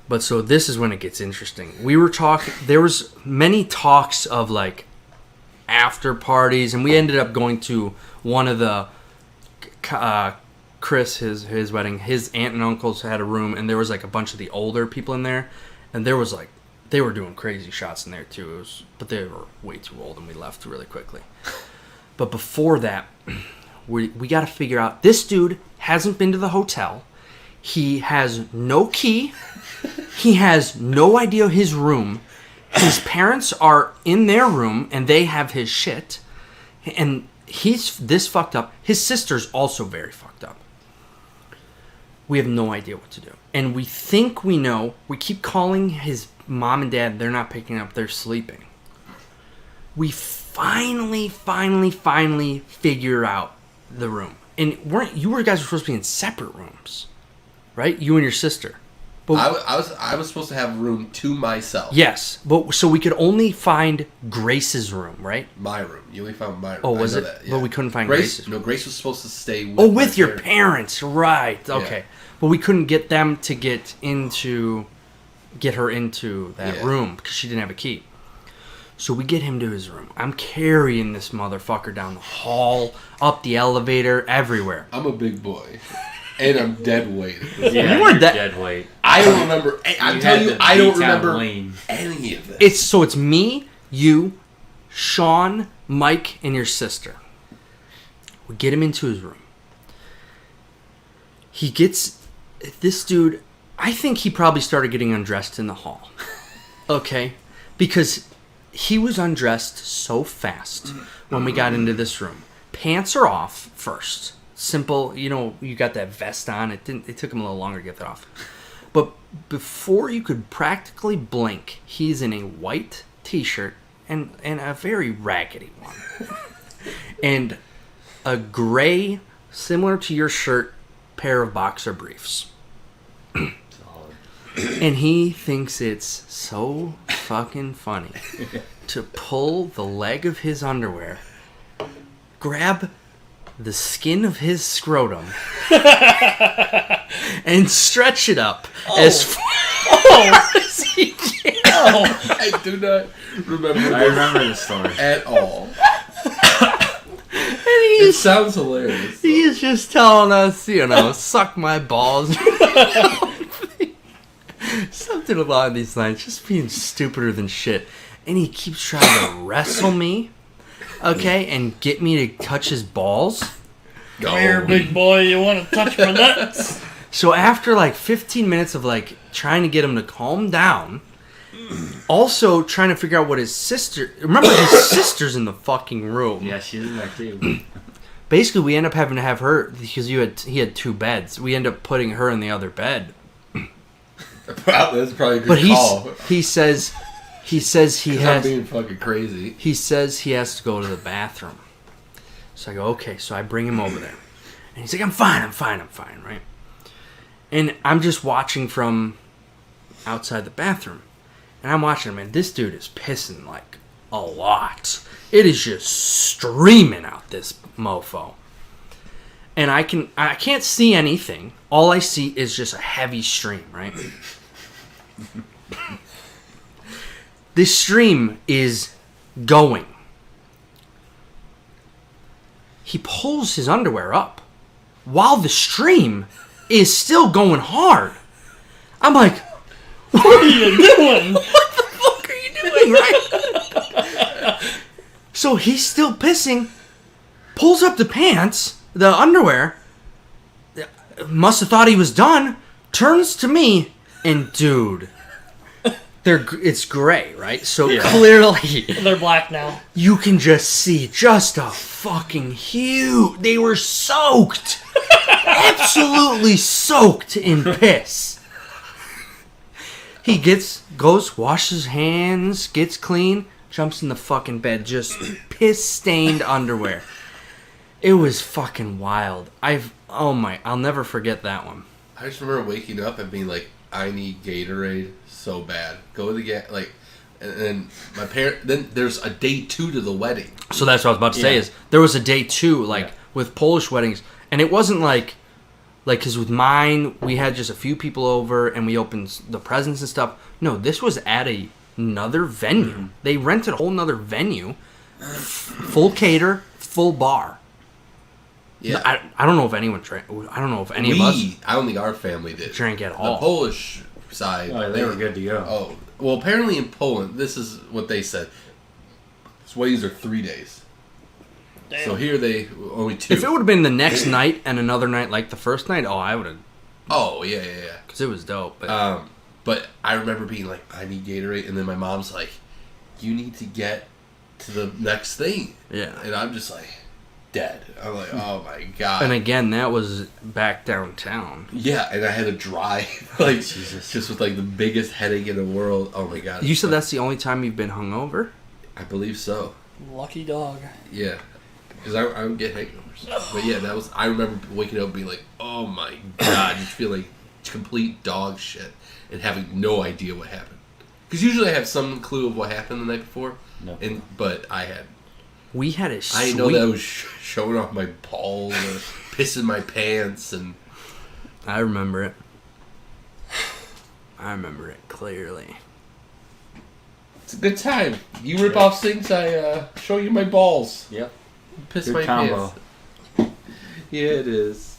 But so this is when it gets interesting. We were talking. There was many talks of like after parties, and we ended up going to one of the Chris his wedding. His aunt and uncles had a room, and there was like a bunch of the older people in there, and there was like. They were doing crazy shots in there too. But they were way too old and we left really quickly. But before that, we got to figure out... This dude hasn't been to the hotel. He has no key. He has no idea his room. His parents are in their room and they have his shit. And he's this fucked up. His sister's also very fucked up. We have no idea what to do. And we think we know. We keep calling his mom and dad. They're not picking up. They're sleeping. We finally figure out the room. And you guys were supposed to be in separate rooms, right? You and your sister. But I was supposed to have a room to myself. Yes, but so we could only find Grace's room, right? My room. You only found my room. Oh, was it? That, yeah. But we couldn't find Grace's Grace's room. No, Grace was supposed to stay with with your parents. Right. Okay. Yeah. But we couldn't get them to get her into that room because she didn't have a key. So we get him to his room. I'm carrying this motherfucker down the hall, up the elevator, everywhere. I'm a big boy. And I'm dead weight. Yeah, you were dead weight. I don't remember. I'm telling you, I don't remember lane. any of this. It's me, you, Sean, Mike, and your sister. We get him into his room. He gets... This dude... I think he probably started getting undressed in the hall. Okay? Because he was undressed so fast when we got into this room. Pants are off first. Simple, you got that vest on. It took him a little longer to get that off. But before you could practically blink, he's in a white t-shirt and a very raggedy one. And a gray, similar to your shirt, pair of boxer briefs. And he thinks it's so fucking funny to pull the leg of his underwear, grab the skin of his scrotum, and stretch it up as far as he can. I do not remember. I remember the story at all. And It sounds hilarious. He's just telling us, suck my balls. Something along these lines, just being stupider than shit. and he keeps trying to wrestle me, okay, and get me to touch his balls. Come here, big boy. You want to touch my nuts? So after like 15 minutes of like trying to get him to calm down, also trying to figure out what his sister... Remember, his sister's in the fucking room. Yeah, she's in there too. Basically, we end up having to have her, because he had 2 beds. We end up putting her in the other bed. That's probably a good But call. he says he I'm has... being fucking crazy. He says he has to go to the bathroom. So I go, okay. So I bring him over there. And he's like, I'm fine, right? And I'm just watching from outside the bathroom. And I'm watching him, and this dude is pissing, like, a lot. It is just streaming out this mofo. And I can't see anything. All I see is just a heavy stream, right? This stream is going. He pulls his underwear up while the stream is still going hard. I'm like, What are you doing? what the fuck are you doing, right? So he's still pissing, pulls up the pants, the underwear, must have thought he was done, turns to me, and dude, it's gray, right? So clearly, They're black now. you can just see just a fucking huge... They were soaked. Absolutely soaked in piss. He goes, washes hands, gets clean, jumps in the fucking bed, just piss-stained underwear. It was fucking wild. I'll never forget that one. I just remember waking up and being like, I need Gatorade so bad. Go to the and then my parent. Then there's a day 2 to the wedding. So that's what I was about to say is there was a day 2 with Polish weddings, and it wasn't like because with mine we had just a few people over and we opened the presents and stuff. No, this was at another venue. Mm-hmm. They rented a whole nother venue, full cater, full bar. Yeah, I don't know if anyone drank. I don't know if any of us I don't think our family did. drank at all. The Polish side. Oh, they were good to go. Oh, well, apparently in Poland, this is what they said. These weddings are 3 days. Damn. So here they only 2. If it would have been the next night and another night like the first night, I would have. Oh yeah. Because it was dope. But, But I remember being like, I need Gatorade, and then my mom's like, you need to get to the next thing. Yeah. And I'm just like, dead. I'm like, oh my god. and again, that was back downtown. Yeah, and I had to drive like Jesus. just with like the biggest headache in the world. Oh my god. You said that's the only time you've been hungover? I believe so. Lucky dog. Yeah. Because I don't get hangovers. But yeah, that was. I remember waking up and being like, oh my god, just feel like complete dog shit and having no idea what happened. Because usually I have some clue of what happened the night before. No. But I had. We had a I didn't know that I was showing off my balls or pissing my pants and. I remember it. I remember it clearly. It's a good time. You rip off things, I show you my balls. Yep. Piss Good my combo. pants. Yeah, it is.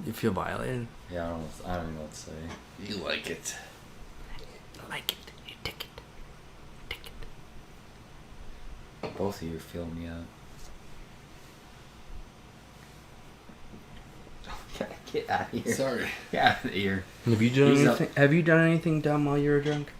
You feel violated? Yeah, I don't know what to say. You like it. Like it. You take it. Take it. Both of you feel me out. Get out of here. Sorry. Get out of here. Have you done He's anything? Have you done anything dumb while you were drunk?